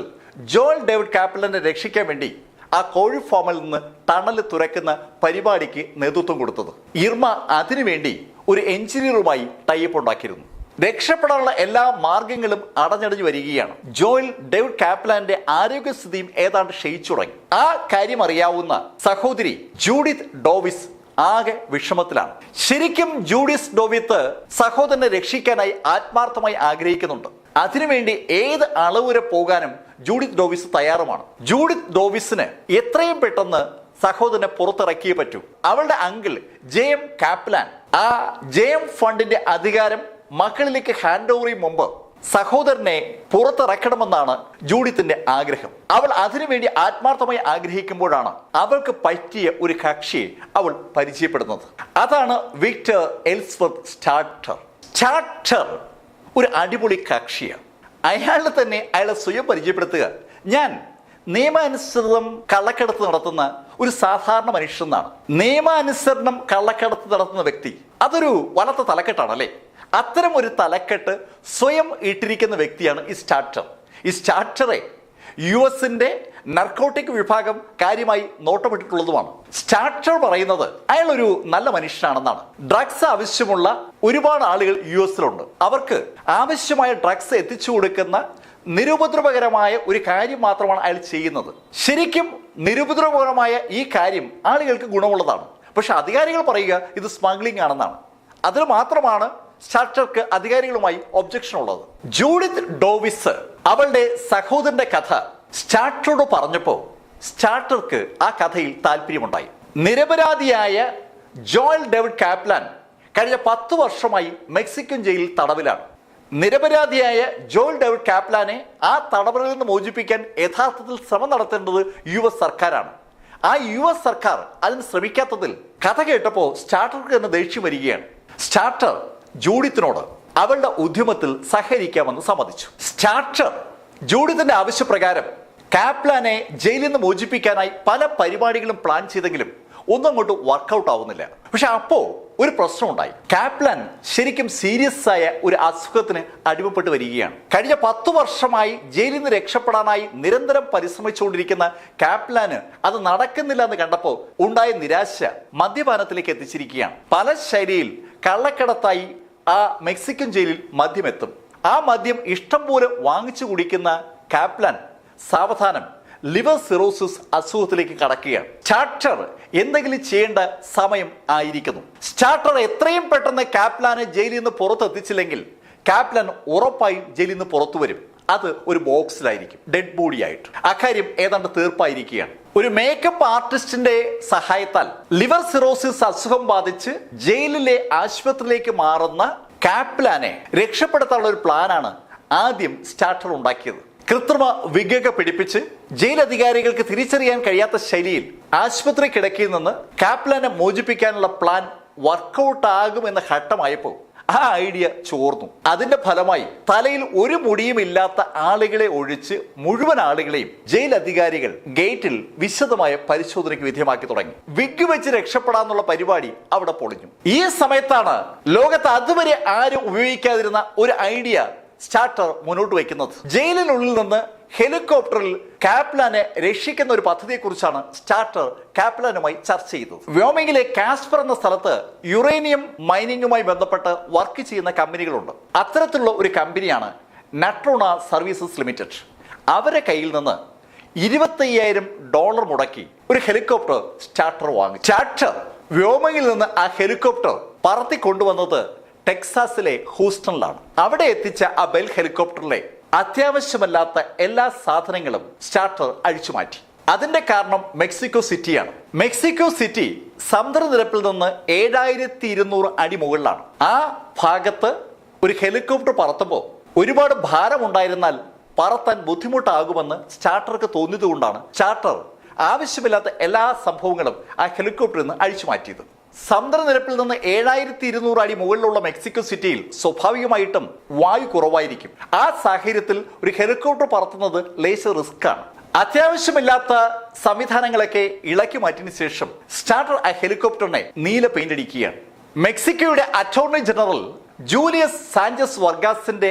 ജോയൽ ഡേവിഡ് കാപ്ലനെ രക്ഷിക്കാൻ വേണ്ടി ആ കോഴി ഫാമിൽ നിന്ന് ടണൽ തുറക്കുന്ന പരിപാടിക്ക് നേതൃത്വം കൊടുത്തത്. ഇർമ അതിനുവേണ്ടി ഒരു എഞ്ചിനീയറുമായി ടൈപ്പ് ഉണ്ടാക്കിയിരുന്നു. രക്ഷപ്പെടാനുള്ള എല്ലാ മാർഗങ്ങളും അടഞ്ഞടഞ്ഞു വരികയാണ്. ജോയൽ ഡേവിഡ് കാപ്ലാന്റെ ആരോഗ്യസ്ഥിതിയും ഏതാണ്ട് ക്ഷയിച്ചു തുടങ്ങി. ആ കാര്യം അറിയാവുന്ന സഹോദരി ജൂഡിത്ത് ഡോവിസ് ആകെ വിഷമത്തിലാണ്. ശരിക്കും ജൂഡിത്ത് ഡോവിത്ത് സഹോദരനെ രക്ഷിക്കാനായി ആത്മാർത്ഥമായി ആഗ്രഹിക്കുന്നുണ്ട്. അതിനുവേണ്ടി ഏത് അളവ് വരെ പോകാനും ജൂഡിത്ത് ഡോവിസ് തയ്യാറുമാണ്. ജൂഡിത്ത് ഡോവിസിന് എത്രയും പെട്ടെന്ന് സഹോദരനെ പുറത്തിറക്കിയേ പറ്റൂ. അവളുടെ അങ്കിൾ ജെഎം കാപ്ലാൻ ആ ജെഎം ഫണ്ടിന്റെ അധികാരം മക്കളിലേക്ക് ഹാൻഡ് ഓവർ ചെയ്യും മുമ്പ് സഹോദരനെ പുറത്തിറക്കണമെന്നാണ് ജൂഡിത്തിന്റെ ആഗ്രഹം. അവൾ അതിനുവേണ്ടി ആത്മാർത്ഥമായി ആഗ്രഹിക്കുമ്പോഴാണ് അവൾക്ക് പറ്റിയ ഒരു കക്ഷിയെ അവൾ പരിചയപ്പെടുന്നത്. അതാണ് വിക്ടർ എൽസ്വർത്ത് സ്റ്റാർട്ടർ. സ്റ്റാർട്ടർ ഒരു അടിപൊളി കക്ഷിയാണ്. അയാളെ തന്നെ അയാളെ സ്വയം പരിചയപ്പെടുത്തുക, ഞാൻ നിയമാനുസൃതം കള്ളക്കടത്ത് നടത്തുന്ന ഒരു സാധാരണ മനുഷ്യനാണ്. നിയമാനുസരണം കള്ളക്കടത്ത് നടത്തുന്ന വ്യക്തി, അതൊരു വലത്ത തലക്കെട്ടാണല്ലേ. അത്തരം ഒരു തലക്കെട്ട് സ്വയം ഇട്ടിരിക്കുന്ന വ്യക്തിയാണ് ഈ സ്റ്റാർട്ടർ. ഈ സ്റ്റാർട്ടറെ യുഎസിന്റെ നർക്കോട്ടിക് വിഭാഗം കാര്യമായി നോട്ടമിട്ടിട്ടുള്ളതുമാണ്. സ്റ്റാർട്ടർ പറയുന്നത് അയാൾ ഒരു നല്ല മനുഷ്യനാണെന്നാണ്. ഡ്രഗ്സ് ആവശ്യമുള്ള ഒരുപാട് ആളുകൾ യുഎസിലുണ്ട്. അവർക്ക് ആവശ്യമായ ഡ്രഗ്സ് എത്തിച്ചു കൊടുക്കുന്ന നിരുപദ്രവകരമായ ഒരു കാര്യം മാത്രമാണ് അയാൾ ചെയ്യുന്നത്. ശരിക്കും നിരുപദ്രവകരമായ ഈ കാര്യം ആളുകൾക്ക് ഗുണമുള്ളതാണ്. പക്ഷെ അധികാരികൾ പറയുക ഇത് സ്മഗ്ലിംഗ് ആണെന്നാണ്. അതിന് മാത്രമാണ് സ്റ്റാർട്ടർക്ക് അധികാരികളുമായി ഒബ്ജക്ഷൻ ഉള്ളത്. ജൂഡിത്ത് ഡോവിസ് അവളുടെ സഹോദരന്റെ കഥ സ്റ്റാർട്ടറോട് പറഞ്ഞപ്പോൾ സ്റ്റാർട്ടർക്ക് ആ കഥയിൽ താല്പര്യമുണ്ടായി. നിരപരാധിയായ ജോയൽ ഡേവിഡ് കാപ്ലാൻ കഴിഞ്ഞ 10 വർഷമായി മെക്സിക്കൻ ജയിലിൽ തടവിലാണ്. നിരപരാധിയായ ജോയൽ ഡേവിഡ് കാപ്ലാനെ ആ തടവിൽ നിന്ന് മോചിപ്പിക്കാൻ യഥാർത്ഥത്തിൽ ശ്രമം നടത്തേണ്ടത് യുഎസ് സർക്കാരാണ്. ആ യുഎസ് സർക്കാർ അതിന് ശ്രമിക്കാത്തതിൽ കഥ കേട്ടപ്പോൾ സ്റ്റാർട്ടർക്ക് തന്നെ ദേഷ്യം വരികയാണ്. സ്റ്റാർട്ടർ ജൂഡിത്തിനോട് അവളുടെ ഉദ്യമത്തിൽ സഹകരിക്കാമെന്ന് സമ്മതിച്ചു. സ്റ്റാർട്ടർ ജൂഡിത്തിന്റെ ആവശ്യപ്രകാരം കാപ്ലാനെ ജയിലിൽ നിന്ന് മോചിപ്പിക്കാനായി പല പരിപാടികളും പ്ലാൻ ചെയ്തെങ്കിലും ഒന്നും അങ്ങോട്ട് വർക്കൗട്ട് ആവുന്നില്ല. പക്ഷെ അപ്പോ ഒരു പ്രശ്നം ഉണ്ടായി. കാപ്ലാൻ ശരിക്കും സീരിയസ് ആയ ഒരു അസുഖത്തിന് അടിമപ്പെട്ട് വരികയാണ്. കഴിഞ്ഞ 10 വർഷമായി ജയിലിൽ നിന്ന് രക്ഷപ്പെടാനായി നിരന്തരം പരിശ്രമിച്ചുകൊണ്ടിരിക്കുന്ന കാപ്ലാന് അത് നടക്കുന്നില്ല എന്ന് കണ്ടപ്പോൾ ഉണ്ടായ നിരാശ മദ്യപാനത്തിലേക്ക് എത്തിച്ചിരിക്കുകയാണ്. പല ശൈലിയിൽ കള്ളക്കടത്തായി ആ മെക്സിക്കൻ ജയിലിൽ മദ്യം എത്തും. ആ മദ്യം ഇഷ്ടം പോലെ വാങ്ങിച്ചു കുടിക്കുന്ന കാപ്ലാൻ സാവധാനം ലിവർ സിറോസിസ് അസുഖത്തിലേക്ക് കടക്കുകയാണ്. സ്റ്റാർട്ടർ എന്തെങ്കിലും ചെയ്യേണ്ട സമയം ആയിരിക്കുന്നു. സ്റ്റാർട്ടർ എത്രയും പെട്ടെന്ന് കാപ്ലാനെ ജയിലിൽ നിന്ന് പുറത്തെത്തിച്ചില്ലെങ്കിൽ കാപ്ലാൻ ഉറപ്പായും ജയിലിൽ നിന്ന് പുറത്തു വരും. അത് ഒരു ബോക്സിലായിരിക്കും, ഡെഡ് ബോഡി ആയിട്ട്. അക്കാര്യം ഏതാണ്ട് തീർപ്പായിരിക്കുകയാണ്. ഒരു മേക്കപ്പ് ആർട്ടിസ്റ്റിന്റെ സഹായത്താൽ ലിവർ സിറോസിസ് അസുഖം ബാധിച്ച് ജയിലിലെ ആശുപത്രിയിലേക്ക് മാറുന്ന കാപ്ലാനെ രക്ഷപ്പെടുത്താനുള്ള ഒരു പ്ലാനാണ് ആദ്യം സ്റ്റാർട്ടർ ഉണ്ടാക്കിയത്. കൃത്രിമ വിഗൊക്കെ പിടിപ്പിച്ച് ജയിൽ അധികാരികൾക്ക് തിരിച്ചറിയാൻ കഴിയാത്ത ശൈലിയിൽ ആശുപത്രി കിടക്കയിൽ നിന്ന് കാപ്ലാനെ മോചിപ്പിക്കാനുള്ള പ്ലാൻ വർക്കൗട്ട് ആകുമെന്ന ഘട്ടമായപ്പോൾ ആ ഐഡിയ ചോർന്നു. അതിന്റെ ഫലമായി തലയിൽ ഒരു മുടിയും ഇല്ലാത്ത ആളുകളെ ഒഴിച്ച് മുഴുവൻ ആളുകളെയും ജയിൽ അധികാരികൾ ഗേറ്റിൽ വിശദമായ പരിശോധനയ്ക്ക് വിധേയമാക്കി തുടങ്ങി. വിഗ് വെച്ച് രക്ഷപ്പെടാന്നുള്ള പരിപാടി അവിടെ പൊളിഞ്ഞു. ഈ സമയത്താണ് ലോകത്ത് അതുവരെ ആരും ഉപയോഗിക്കാതിരുന്ന ഒരു ഐഡിയ സ്റ്റാർട്ടർ മുന്നോട്ട് വയ്ക്കുന്നത്. ജയിലിനുള്ളിൽ നിന്ന് ഹെലികോപ്റ്ററിൽ കാപ്ലാനെ രക്ഷിക്കുന്ന ഒരു പദ്ധതിയെക്കുറിച്ചാണ് സ്റ്റാർട്ടർ കാപ്ലാനുമായി ചർച്ച ചെയ്തത്. വ്യോമിംഗിലെ കാസ്പർ എന്ന സ്ഥലത്ത് യുറേനിയം മൈനിങ്ങുമായി ബന്ധപ്പെട്ട് വർക്ക് ചെയ്യുന്ന കമ്പനികളുണ്ട്. അത്തരത്തിലുള്ള ഒരു കമ്പനിയാണ് നട്രോണ സർവീസസ് ലിമിറ്റഡ്. അവരുടെ കയ്യിൽ നിന്ന് $25,000 മുടക്കി ഒരു ഹെലികോപ്റ്റർ സ്റ്റാർട്ടർ വാങ്ങി. സ്റ്റാർട്ടർ വ്യോമിംഗിൽ നിന്ന് ആ ഹെലികോപ്റ്റർ പറത്തി കൊണ്ടുവന്നത് ടെക്സാസിലെ ഹൂസ്റ്റണിലാണ്. അവിടെ എത്തിച്ച ആ ബെൽ ഹെലികോപ്റ്ററിലെ അത്യാവശ്യമല്ലാത്ത എല്ലാ സാധനങ്ങളും സ്റ്റാർട്ടർ അഴിച്ചുമാറ്റി. അതിന്റെ കാരണം മെക്സിക്കോ സിറ്റിയാണ്. മെക്സിക്കോ സിറ്റി സമുദ്രനിരപ്പിൽ നിന്ന് 7200 അടി മുകളിലാണ്. ആ ഭാഗത്ത് ഒരു ഹെലികോപ്റ്റർ പറത്തുമ്പോൾ ഒരുപാട് ഭാരമുണ്ടായിരുന്നാൽ പറത്താൻ ബുദ്ധിമുട്ടാകുമെന്ന് സ്റ്റാർട്ടർക്ക് തോന്നിയതുകൊണ്ടാണ് സ്റ്റാർട്ടർ ആവശ്യമില്ലാത്ത എല്ലാ സംഭവങ്ങളും ആ ഹെലികോപ്റ്ററിൽ നിന്ന് അഴിച്ചു മാറ്റിയത്. സമുദ്രനിരപ്പിൽ നിന്ന് 7200 അടി മുകളിലുള്ള മെക്സിക്കോ സിറ്റിയിൽ സ്വാഭാവികമായിട്ടും വായു കുറവായിരിക്കും. ആ സാഹചര്യത്തിൽ ഒരു ഹെലികോപ്റ്റർ പറത്തുന്നത് ലേശം റിസ്ക് ആണ്. അത്യാവശ്യമില്ലാത്ത സംവിധാനങ്ങളൊക്കെ ഇളക്കി മാറ്റിയതിനു ശേഷം സ്റ്റാർട്ടർ ആ ഹെലികോപ്റ്ററിനെ നീല പെയിന്റ് അടിക്കുകയാണ്. മെക്സിക്കോയുടെ അറ്റോർണി ജനറൽ ജൂലിയസ് സാഞ്ചസ് വർഗാസിന്റെ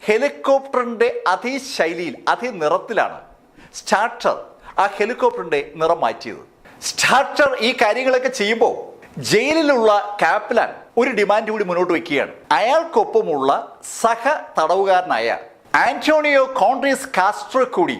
ഹെലികോപ്റ്ററിന്റെ അതേ ശൈലിയിൽ അതേ നിറത്തിലാണ് സ്റ്റാർട്ടർ ആ ഹെലികോപ്റ്ററിന്റെ നിറം മാറ്റിയത്. സ്റ്റാർട്ടർ ഈ കാര്യങ്ങളൊക്കെ ചെയ്യുമ്പോൾ ജയിലിലുള്ള കാപ്ലാൻ ഒരു ഡിമാൻഡ് കൂടി മുന്നോട്ട് വയ്ക്കുകയാണ്. അയാൾക്കൊപ്പമുള്ള സഹ തടവുകാരനായ ആന്റോണിയോ കോൺട്രീസ് കാസ്ട്രോ കൂടി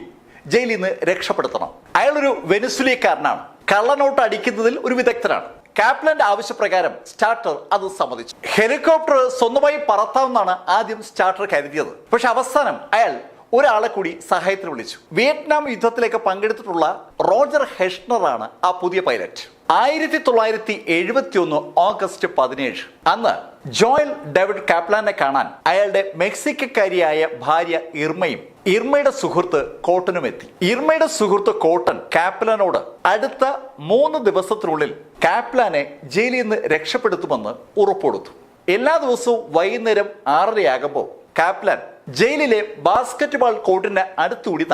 ജയിലിൽ നിന്ന് രക്ഷപ്പെടുത്തണം. അയാളൊരു വെനസ്വേലിയക്കാരനാണ്, കള്ളനോട്ട് അടിക്കുന്നതിൽ ഒരു വിദഗ്ധനാണ്. കാപ്ലന്റെ ആവശ്യപ്രകാരം സ്റ്റാർട്ടർ അത് സമ്മതിച്ചു. ഹെലികോപ്റ്റർ സ്വന്തമായി പറത്താമെന്നാണ് ആദ്യം സ്റ്റാർട്ടർ കരുതിയത്. പക്ഷെ അവസാനം അയാൾ ഒരാളെ കൂടി സഹായത്തിന് വിളിച്ചു. വിയറ്റ്നാം യുദ്ധത്തിലേക്ക് പങ്കെടുത്തിട്ടുള്ള റോജർ ഹെഷ്ണറാണ് ആ പുതിയ പൈലറ്റ്. 1971 ഓഗസ്റ്റ് 17 അന്ന് ജോയൽ ഡേവിഡ് കാപ്ലാനെ കാണാൻ അയാളുടെ മെക്സിക്കക്കാരിയായ ഭാര്യ ഇർമയും ഇർമയുടെ സുഹൃത്ത് കോട്ടനും എത്തി. ഇർമയുടെ സുഹൃത്ത് കോട്ടൻ കാപ്ലാനോട് അടുത്ത 3 ദിവസത്തിനുള്ളിൽ കാപ്ലാനെ ജയിലിൽ നിന്ന് രക്ഷപ്പെടുത്തുമെന്ന് ഉറപ്പുകൊടുത്തു. എല്ലാ ദിവസവും വൈകുന്നേരം 6:30 കാപ്ലാൻ ജയിലിലെ ബാസ്കറ്റ്ബോൾ കോർട്ടിന് അടുത്തുകൂടി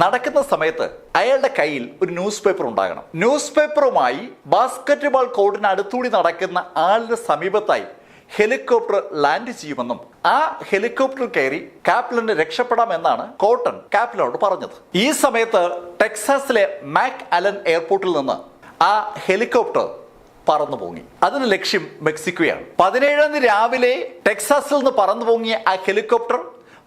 നടക്കുന്ന സമയത്ത് അയാളുടെ കയ്യിൽ ഒരു ന്യൂസ് പേപ്പർ ഉണ്ടാകണം. ന്യൂസ് പേപ്പറുമായി ബാസ്കറ്റ്ബോൾ കോർട്ടിന് അടുത്തുകൂടി നടക്കുന്ന ആളിന് സമീപത്തായി ഹെലികോപ്റ്റർ ലാൻഡ് ചെയ്യുമെന്നും ആ ഹെലികോപ്റ്ററിൽ കയറി കാപ്ലന് രക്ഷപ്പെടാമെന്നാണ് കോട്ടൺ കാപ്ലനോട് പറഞ്ഞത്. ഈ സമയത്ത് ടെക്സാസിലെ മാക് അലൻ എയർപോർട്ടിൽ നിന്ന് ആ ഹെലികോപ്റ്റർ പറന്നു പോങ്ങി. അതിന് ലക്ഷ്യം മെക്സിക്കോയാണ്. 17 രാവിലെ ടെക്സാസിൽ നിന്ന് പറന്നു പോങ്ങിയ ആ ഹെലികോപ്റ്റർ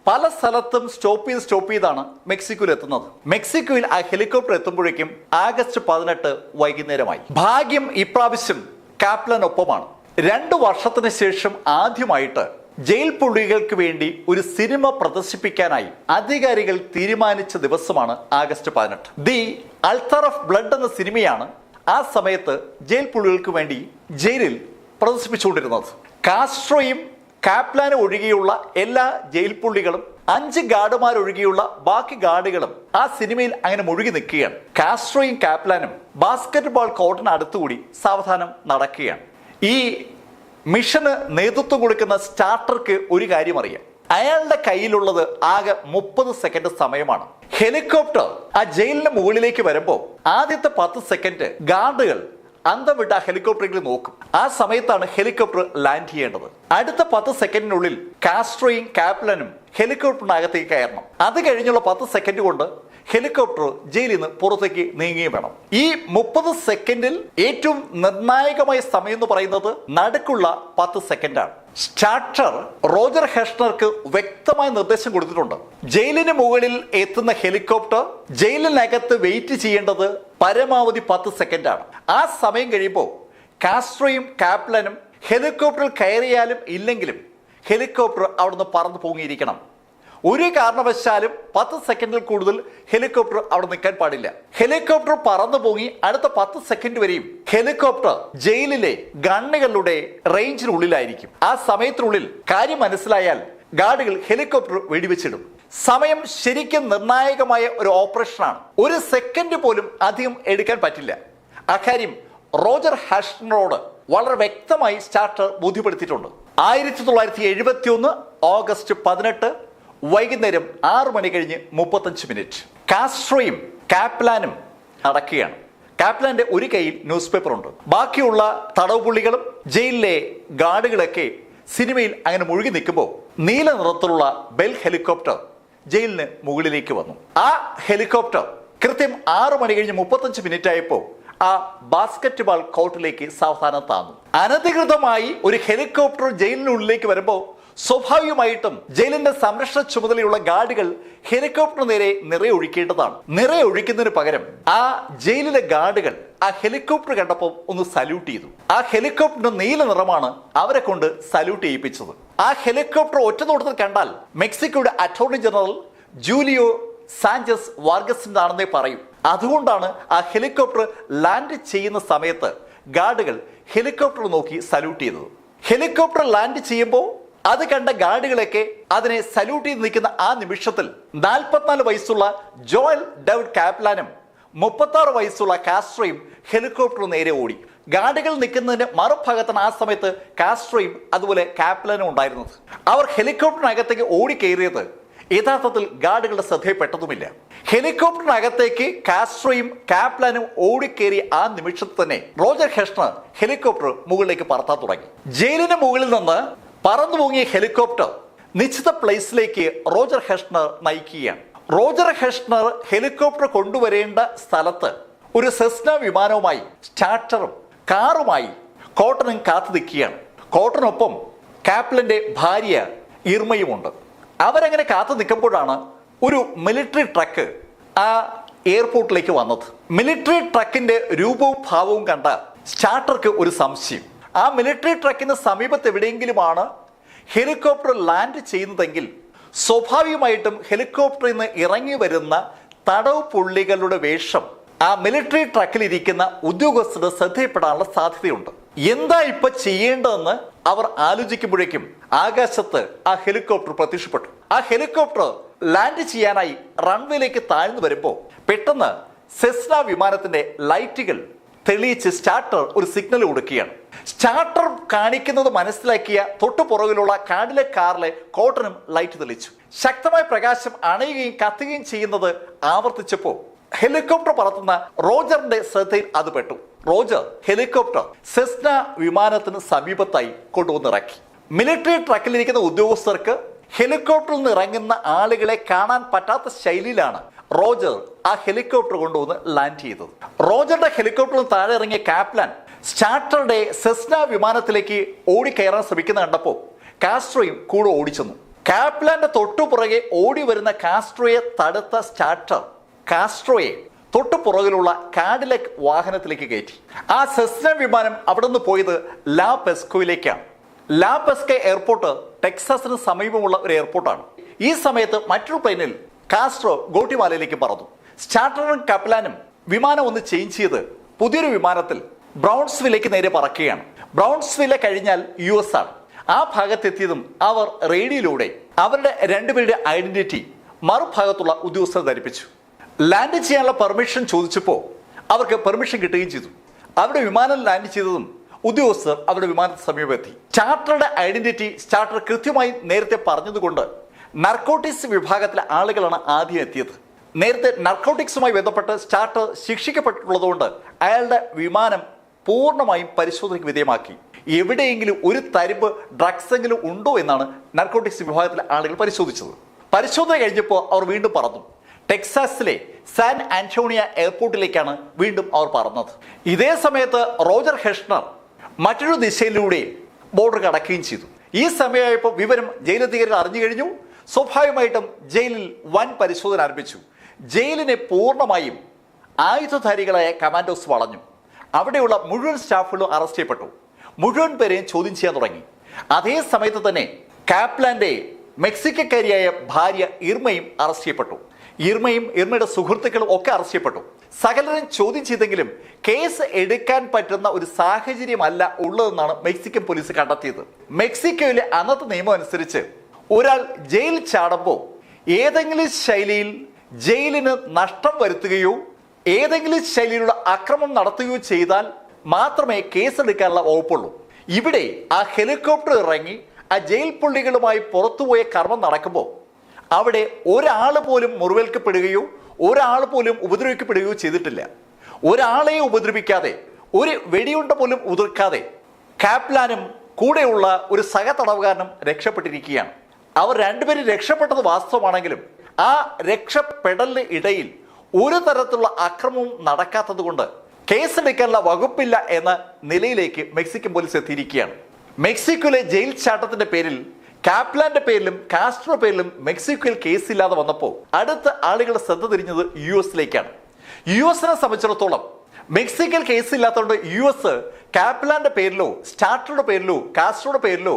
പല സ്ഥലത്തും സ്റ്റോപ്പ് ചെയ്താണ് മെക്സിക്കോയിൽ എത്തുന്നത്. മെക്സിക്കോയിൽ ആ ഹെലികോപ്റ്റർ എത്തുമ്പോഴേക്കും ആഗസ്റ്റ് 18 വൈകുന്നേരമായി. ഭാഗ്യം ഇപ്രാവശ്യം കാപ്ലനൊപ്പമാണ്. 2 വർഷത്തിന് ശേഷം ആദ്യമായിട്ട് ജയിൽ പുള്ളികൾക്ക് വേണ്ടി ഒരു സിനിമ പ്രദർശിപ്പിക്കാനായി അധികാരികൾ തീരുമാനിച്ച ദിവസമാണ് August 18. The altar of blood എന്ന സിനിമയാണ് ആ സമയത്ത് ജയിൽ പുള്ളികൾക്ക് വേണ്ടി ജയിലിൽ പ്രദർശിപ്പിച്ചുകൊണ്ടിരുന്നത്. കാസ്ട്രോയും കാപ്ലാനും ഒഴികെയുള്ള എല്ലാ ജയിൽ പുള്ളികളും 5 ഗാർഡുമാരൊഴികെയുള്ള ബാക്കി ഗാർഡുകളും ആ സിനിമയിൽ അങ്ങനെ മുഴുകി നിൽക്കുകയാണ്. കാസ്ട്രോയും കാപ്ലാനും ബാസ്കറ്റ്ബോൾ കോർട്ടിന് അടുത്തുകൂടി സാവധാനം നടക്കുകയാണ്. ഈ മിഷന് നേതൃത്വം കൊടുക്കുന്ന സ്റ്റാർട്ടർക്ക് ഒരു കാര്യം അറിയാം. അയാളുടെ കയ്യിലുള്ളത് ആകെ 30 സെക്കൻഡ് സമയമാണ്. ഹെലികോപ്റ്റർ ആ ജയിലിന്റെ മുകളിലേക്ക് വരുമ്പോൾ ആദ്യത്തെ 10 സെക്കൻഡ് ഗാർഡുകൾ അന്തം വിട്ട് ആ ഹെലികോപ്റ്ററിൽ നോക്കും. ആ സമയത്താണ് ഹെലികോപ്റ്റർ ലാൻഡ് ചെയ്യേണ്ടത്. അടുത്ത 10 സെക്കൻഡിനുള്ളിൽ കാസ്ട്രോയും കാപ്ലനും ഹെലികോപ്റ്ററിനകത്തേക്ക് കയറണം. അത് കഴിഞ്ഞുള്ള 10 സെക്കൻഡ് കൊണ്ട് ഹെലികോപ്റ്റർ ജയിലിൽ നിന്ന് പുറത്തേക്ക് നീങ്ങുകയും വേണം. ഈ 30 സെക്കൻഡിൽ ഏറ്റവും നിർണായകമായ സമയം എന്ന് പറയുന്നത് നടുക്കുള്ള 10 സെക്കൻഡാണ്. സ്റ്റാർട്ടർ റോജർ ഹെഷ്ണർക്ക് വ്യക്തമായ നിർദ്ദേശം കൊടുത്തിട്ടുണ്ട്. ജയിലിന് മുകളിൽ എത്തുന്ന ഹെലികോപ്റ്റർ ജയിലിനകത്ത് വെയിറ്റ് ചെയ്യേണ്ടത് പരമാവധി 10 സെക്കൻഡാണ്. ആ സമയം കഴിയുമ്പോൾ കാസ്ട്രോയും കാപ്ലനും ഹെലികോപ്റ്ററിൽ കയറിയാലും ഇല്ലെങ്കിലും ഹെലികോപ്റ്റർ അവിടുന്ന് പറന്നു പോങ്ങിയിരിക്കണം. ഒരു കാരണവശാലും 10 സെക്കൻഡിൽ കൂടുതൽ ഹെലികോപ്റ്റർ അവിടെ നിൽക്കാൻ പാടില്ല. ഹെലികോപ്റ്റർ പറന്നു പോങ്ങി അടുത്ത 10 സെക്കൻഡ് വരെയും ഹെലികോപ്റ്റർ ജയിലിലെ ഗണ്ണുകളുടെ റേഞ്ചിനുള്ളിലായിരിക്കും. ആ സമയത്തിനുള്ളിൽ കാര്യം മനസ്സിലായാൽ ഗാർഡുകൾ ഹെലികോപ്റ്റർ വെടിവെച്ചിടും. സമയം ശരിക്കും നിർണായകമായ ഒരു ഓപ്പറേഷനാണ്. ഒരു സെക്കൻഡ് പോലും അധികം എടുക്കാൻ പറ്റില്ല. അക്കാര്യം റോജർ ഹാഷ്നറോട് വളരെ വ്യക്തമായി സ്റ്റാർട്ടർ ബോധ്യപ്പെടുത്തിയിട്ടുണ്ട്. 1971 ഓഗസ്റ്റ് 18 വൈകുന്നേരം 6 മണി കഴിഞ്ഞ് 35 കാസ്ട്രോയും കാപ്ലാനും നടക്കുകയാണ്. കാപ്ലാന്റെ ഒരു കയ്യിൽ ന്യൂസ് പേപ്പർ ഉണ്ട്. ബാക്കിയുള്ള തടവുപുള്ളികളും ജയിലിലെ ഗാർഡുകളൊക്കെ സിനിമയിൽ അങ്ങനെ മുഴുകി നിൽക്കുമ്പോൾ നീല നിറത്തിലുള്ള ബെൽ ഹെലികോപ്റ്റർ ജയിലിന് മുകളിലേക്ക് വന്നു. ആ ഹെലികോപ്റ്റർ കൃത്യം 6 മണി കഴിഞ്ഞ് 35 ആയപ്പോൾ ആ ബാസ്കറ്റ്ബോൾ കോർട്ടിലേക്ക് സാവധാനം താന്നു. അനധികൃതമായി ഒരു ഹെലികോപ്റ്റർ ജയിലിനുള്ളിലേക്ക് വരുമ്പോൾ സ്വാഭാവികമായിട്ടും ജയിലിന്റെ സംരക്ഷണ ചുമതലയുള്ള ഗാർഡുകൾ ഹെലികോപ്റ്റർ നേരെ നിറയൊഴിക്കേണ്ടതാണ്. നിറയൊഴിക്കുന്നതിന് പകരം ആ ജയിലിലെ ഗാർഡുകൾ ആ ഹെലികോപ്റ്റർ കണ്ടപ്പോൾ ഒന്ന് സല്യൂട്ട് ചെയ്തു. ആ ഹെലികോപ്റ്ററിന്റെ നീല നിറമാണ് അവരെ കൊണ്ട് സല്യൂട്ട് ചെയ്യിപ്പിച്ചത്. ആ ഹെലികോപ്റ്റർ ഒറ്റ നോട്ടത്തിൽ കണ്ടാൽ മെക്സിക്കോയുടെ അറ്റോർണി ജനറൽ ജൂലിയോ സാഞ്ചസ് വാർഗസിൻ്റെതാണെന്നേ പറയും. അതുകൊണ്ടാണ് ആ ഹെലികോപ്റ്റർ ലാൻഡ് ചെയ്യുന്ന സമയത്ത് ഗാർഡുകൾ ഹെലികോപ്റ്റർ നോക്കി സല്യൂട്ട് ചെയ്തത്. ഹെലികോപ്റ്റർ ലാൻഡ് ചെയ്യുമ്പോൾ അത് കണ്ട ഗാർഡുകളൊക്കെ അതിനെ സല്യൂട്ട് ചെയ്ത് നിൽക്കുന്ന ആ നിമിഷത്തിൽ 44 വയസ്സുള്ള ജോയൽ ഡേവിഡ് കാപ്ലാനും 36 വയസ്സുള്ള കാസ്ട്രോയും ഹെലികോപ്റ്റർ നേരെ ഓടി. ഗാർഡുകൾ നിൽക്കുന്നതിന് മറുഭാഗത്താണ് ആ സമയത്ത് കാസ്ട്രോയും അതുപോലെ കാപ്ലാനും ഉണ്ടായിരുന്നത്. അവർ ഹെലികോപ്റ്ററിനകത്തേക്ക് ഓടി കയറിയത് യഥാർത്ഥത്തിൽ ഗാർഡുകളുടെ ശ്രദ്ധയിൽപ്പെട്ടതുമില്ല. ഹെലികോപ്റ്ററിനകത്തേക്ക് കാസ്ട്രോയും കാപ്ലാനും ഓടിക്കേറിയ ആ നിമിഷത്തിൽ തന്നെ റോജർ ഹെഷ്ണർ ഹെലികോപ്റ്റർ മുകളിലേക്ക് പറത്താൻ തുടങ്ങി. ജയിലിന് മുകളിൽ നിന്ന് പറന്നു പൊങ്ങിയ ഹെലികോപ്റ്റർ നിശ്ചിത പ്ലേസിലേക്ക് റോജർ ഹെഷ്ണർ നയിക്കുകയാണ്. റോജർ ഹെഷ്ണർ ഹെലികോപ്റ്റർ കൊണ്ടുവരേണ്ട സ്ഥലത്ത് ഒരു സെസ്ന വിമാനവുമായി സ്റ്റാർട്ടറും കാറുമായി കോട്ടനും കാത്തു നിൽക്കുകയാണ്. കോട്ടനൊപ്പം കാപ്ലന്റെ ഭാര്യ ഇർമയുമുണ്ട്. അവരങ്ങനെ കാത്തു നിൽക്കുമ്പോഴാണ് ഒരു മിലിറ്ററി ട്രക്ക് ആ എയർപോർട്ടിലേക്ക് വന്നത്. മിലിറ്ററി ട്രക്കിന്റെ രൂപവും ഭാവവും കണ്ട സ്റ്റാർട്ടർക്ക് ഒരു സംശയം. ആ മിലിറ്ററി ട്രക്കിന് സമീപത്ത് എവിടെയെങ്കിലുമാണ് ഹെലികോപ്റ്റർ ലാൻഡ് ചെയ്യുന്നതെങ്കിൽ സ്വാഭാവികമായിട്ടും ഹെലികോപ്റ്ററിൽ നിന്ന് ഇറങ്ങി വരുന്ന തടവ് പുള്ളികളുടെ വേഷം ആ മിലിറ്ററി ട്രക്കിലിരിക്കുന്ന ഉദ്യോഗസ്ഥരുടെ ശ്രദ്ധയിൽപ്പെടാനുള്ള സാധ്യതയുണ്ട്. എന്താ ഇപ്പൊ ചെയ്യേണ്ടതെന്ന് അവർ ആലോചിക്കുമ്പോഴേക്കും ആകാശത്ത് ആ ഹെലികോപ്റ്റർ പ്രത്യക്ഷപ്പെട്ടു. ആ ഹെലികോപ്റ്റർ ലാൻഡ് ചെയ്യാനായി റൺവേയിലേക്ക് താഴ്ന്നു വരുമ്പോൾ പെട്ടെന്ന് സെസ്ന വിമാനത്തിന്റെ ലൈറ്റുകൾ തെളിയിച്ച് സ്റ്റാർട്ടർ ഒരു സിഗ്നൽ കൊടുക്കുകയാണ്. സ്റ്റാർട്ടർ കാണിക്കുന്നത് മനസ്സിലാക്കിയ തൊട്ടു പുറകിലുള്ള കാടിലെ കാറിലെ കോട്ടനും ലൈറ്റ് തെളിച്ചു. ശക്തമായ പ്രകാശം അണയുകയും കത്തുകയും ചെയ്യുന്നത് ആവർത്തിച്ചപ്പോൾ ഹെലികോപ്റ്റർ പറത്തുന്ന റോജറിന്റെ ശ്രദ്ധയിൽ അത് പെട്ടു. റോജർ ഹെലികോപ്റ്റർ സെസ്ന വിമാനത്തിന് സമീപത്തായി കൊണ്ടുവന്നിറക്കി. മിലിറ്ററി ട്രക്കിലിരിക്കുന്ന ഉദ്യോഗസ്ഥർക്ക് ഹെലികോപ്റ്ററിൽ നിന്ന് ഇറങ്ങുന്ന ആളുകളെ കാണാൻ പറ്റാത്ത ശൈലിയിലാണ് റോജർ ആ ഹെലികോപ്റ്റർ കൊണ്ടുവന്ന് ലാൻഡ് ചെയ്തത്. റോജറുടെ ഹെലികോപ്റ്ററിൽ താഴെ ഇറങ്ങിയ കാപ്ലാൻ സ്റ്റാർട്ടറുടെ സെസ്ന വിമാനത്തിലേക്ക് ഓടിക്കയറാൻ ശ്രമിക്കുന്ന കണ്ടപ്പോൾ കാസ്ട്രോയും കൂടെ ഓടിച്ചെന്നു. കാപ്ലാന്റെ തൊട്ടുപുറകെ ഓടി വരുന്ന കാസ്ട്രോയെ തടുത്ത സ്റ്റാർട്ടർ കാസ്ട്രോയെ തൊട്ടു പുറകിലുള്ള കാഡിലക് വാഹനത്തിലേക്ക് കയറ്റി. ആ സെസ്ന വിമാനം അവിടെ നിന്ന് പോയത് ലാ പെസ്കോയിലേക്കാണ്. ലാ പെസ്കോ എയർപോർട്ട് ടെക്സാസിന് സമീപമുള്ള ഒരു എയർപോർട്ടാണ്. ഈ സമയത്ത് മറ്റൊരു പ്ലെയിനിൽ കാസ്ട്രോ ഗോട്ടിമാലയിലേക്ക് പറന്നു. സ്റ്റാർട്ടറും കപ്ലാനും വിമാനം ഒന്ന് ചേഞ്ച് ചെയ്ത് പുതിയൊരു വിമാനത്തിൽ ബ്രൗൺസ്വില്ലേക്ക് നേരെ പറക്കുകയാണ്. ബ്രൗൺസ്വില്ലെ കഴിഞ്ഞാൽ US ആണ്. ആ ഭാഗത്തെത്തിയതും അവർ റേഡിയോയിലൂടെ അവരുടെ രണ്ടുപേരുടെ ഐഡന്റിറ്റി മറുഭാഗത്തുള്ള ഉദ്യോഗസ്ഥർ ധരിപ്പിച്ചു. ലാൻഡ് ചെയ്യാനുള്ള പെർമിഷൻ ചോദിച്ചപ്പോൾ അവർക്ക് പെർമിഷൻ കിട്ടുകയും ചെയ്തു. അവരുടെ വിമാനം ലാൻഡ് ചെയ്തതും ഉദ്യോഗസ്ഥർ അവരുടെ വിമാനത്തിന് സമീപമെത്തി. സ്റ്റാർട്ടറുടെ ഐഡന്റിറ്റി സ്റ്റാർട്ടർ കൃത്യമായി നേരത്തെ പറഞ്ഞതുകൊണ്ട് നർക്കോട്ടിക്സ് വിഭാഗത്തിലെ ആളുകളാണ് ആദ്യം എത്തിയത്. നേരത്തെ നർക്കോട്ടിക്സുമായി ബന്ധപ്പെട്ട് സ്റ്റാർട്ടർ ശിക്ഷിക്കപ്പെട്ടിട്ടുള്ളതുകൊണ്ട് അയാളുടെ വിമാനം പൂർണ്ണമായും പരിശോധനയ്ക്ക് വിധേയമാക്കി. എവിടെയെങ്കിലും ഒരു തരിമ്പ് ഡ്രഗ്സ് എങ്കിലും ഉണ്ടോ എന്നാണ് നർക്കോട്ടിക്സ് വിഭാഗത്തിലെ ആളുകൾ പരിശോധിച്ചത്. പരിശോധന കഴിഞ്ഞപ്പോൾ അവർ വീണ്ടും പറന്നു. ടെക്സാസിലെ സാൻ ആന്റോണിയ എയർപോർട്ടിലേക്കാണ് വീണ്ടും അവർ പറന്നത്. ഇതേ സമയത്ത് റോജർ ഹെഷ്ണർ മറ്റൊരു ദിശയിലൂടെ ബോർഡർ കടക്കുകയും ചെയ്തു. ഈ സമയമായപ്പോൾ വിവരം ജയിലധികാരികൾ അറിഞ്ഞു കഴിഞ്ഞു. സ്വാഭാവികമായിട്ടും ജയിലിൽ വൻ പരിശോധന ആരംഭിച്ചു. ജയിലിനെ പൂർണ്ണമായും ആയുധധാരികളായ കമാൻഡോസ് വളഞ്ഞു. അവിടെയുള്ള മുഴുവൻ സ്റ്റാഫുകളും അറസ്റ്റ് ചെയ്യപ്പെട്ടു. മുഴുവൻ പേരെയും ചോദ്യം ചെയ്യാൻ തുടങ്ങി. അതേ സമയത്ത് തന്നെ കാപ്ലാന്റെ മെക്സിക്കക്കാരിയായ ഭാര്യ ഇർമയും അറസ്റ്റ് ചെയ്യപ്പെട്ടു. ഇർമയും ഇർമയുടെ സുഹൃത്തുക്കളും ഒക്കെ അറസ്റ്റ് ചെയ്യപ്പെട്ടു. സകലരും ചോദ്യം ചെയ്തെങ്കിലും കേസ് എടുക്കാൻ പറ്റുന്ന ഒരു സാഹചര്യമല്ല ഉള്ളതെന്നാണ് മെക്സിക്കൻ പോലീസ് കണ്ടെത്തിയത്. മെക്സിക്കോയിലെ അന്നത്തെ നിയമം അനുസരിച്ച് ഒരാൾ ജയിൽ ചാടുമ്പോൾ ഏതെങ്കിലും ശൈലിയിൽ ജയിലിന് നഷ്ടം വരുത്തുകയോ ഏതെങ്കിലും ശൈലിയിലുള്ള അക്രമം നടത്തുകയോ ചെയ്താൽ മാത്രമേ കേസെടുക്കാനുള്ള വകുപ്പുള്ളൂ. ഇവിടെ ആ ഹെലികോപ്റ്റർ ഇറങ്ങി ആ ജയിൽ പുള്ളികളുമായി പുറത്തുപോയ കർമ്മം നടക്കുമ്പോൾ അവിടെ ഒരാൾ പോലും മുറിവേൽക്കപ്പെടുകയോ ഒരാൾ പോലും ഉപദ്രവിക്കപ്പെടുകയോ ചെയ്തിട്ടില്ല. ഒരാളെയും ഉപദ്രവിക്കാതെ ഒരു വെടിയുണ്ട പോലും ഉതിർക്കാതെ കാപ്ലാനും കൂടെയുള്ള ഒരു സഹതടവുകാരനും രക്ഷപ്പെട്ടിരിക്കുകയാണ്. അവർ രണ്ടുപേരും രക്ഷപ്പെട്ടത് വാസ്തവമാണെങ്കിലും ആ രക്ഷപ്പെടലിന് ഇടയിൽ ഒരു തരത്തിലുള്ള അക്രമവും നടക്കാത്തത് കൊണ്ട് കേസെടുക്കാനുള്ള വകുപ്പില്ല എന്ന നിലയിലേക്ക് മെക്സിക്കൻ പോലീസ് എത്തിയിരിക്കുകയാണ്. മെക്സിക്കോയിലെ ജയിൽ ചാട്ടത്തിന്റെ പേരിൽ കാപ്ലാന്റെ പേരിലും കാസ്ട്രോ പേരിലും മെക്സിക്കോയിൽ കേസില്ലാതെ വന്നപ്പോൾ അടുത്ത ആളുകളുടെ ശ്രദ്ധ തിരിഞ്ഞത് US-ലേക്കാണ്. US-നെ സംബന്ധിച്ചിടത്തോളം മെക്സിക്കോയിൽ കേസില്ലാത്തതുകൊണ്ട് US കാപ്ലാന്റെ പേരിലോ സ്റ്റാർട്ടറുടെ പേരിലോ കാസ്ട്രോയുടെ പേരിലോ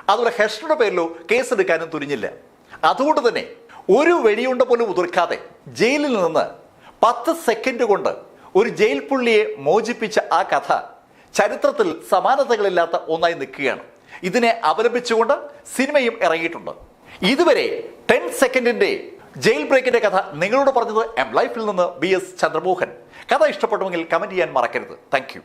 അതുപോലെ ഹെഷ്ണറുടെ പേരിലോ കേസെടുക്കാനും തുനിഞ്ഞില്ല. അതുകൊണ്ട് തന്നെ ഒരു വെടിയുണ്ട പോലും ഉതിർക്കാതെ ജയിലിൽ നിന്ന് 10 സെക്കൻഡ് കൊണ്ട് ഒരു ജയിൽ പുള്ളിയെ മോചിപ്പിച്ച ആ കഥ ചരിത്രത്തിൽ സമാനതകളില്ലാത്ത ഒന്നായി നിൽക്കുകയാണ്. ഇതിനെ അവലംബിച്ചുകൊണ്ട് സിനിമയും ഇറങ്ങിയിട്ടുണ്ട്. ഇതുവരെ 10 സെക്കൻഡിന്റെ ജയിൽ ബ്രേക്കിന്റെ കഥ നിങ്ങളോട് പറഞ്ഞത് Mlifeൽ നിന്ന് BS ചന്ദ്രമോഹൻ. കഥ ഇഷ്ടപ്പെട്ടുവെങ്കിൽ കമന്റ് ചെയ്യാൻ മറക്കരുത്. Thank you.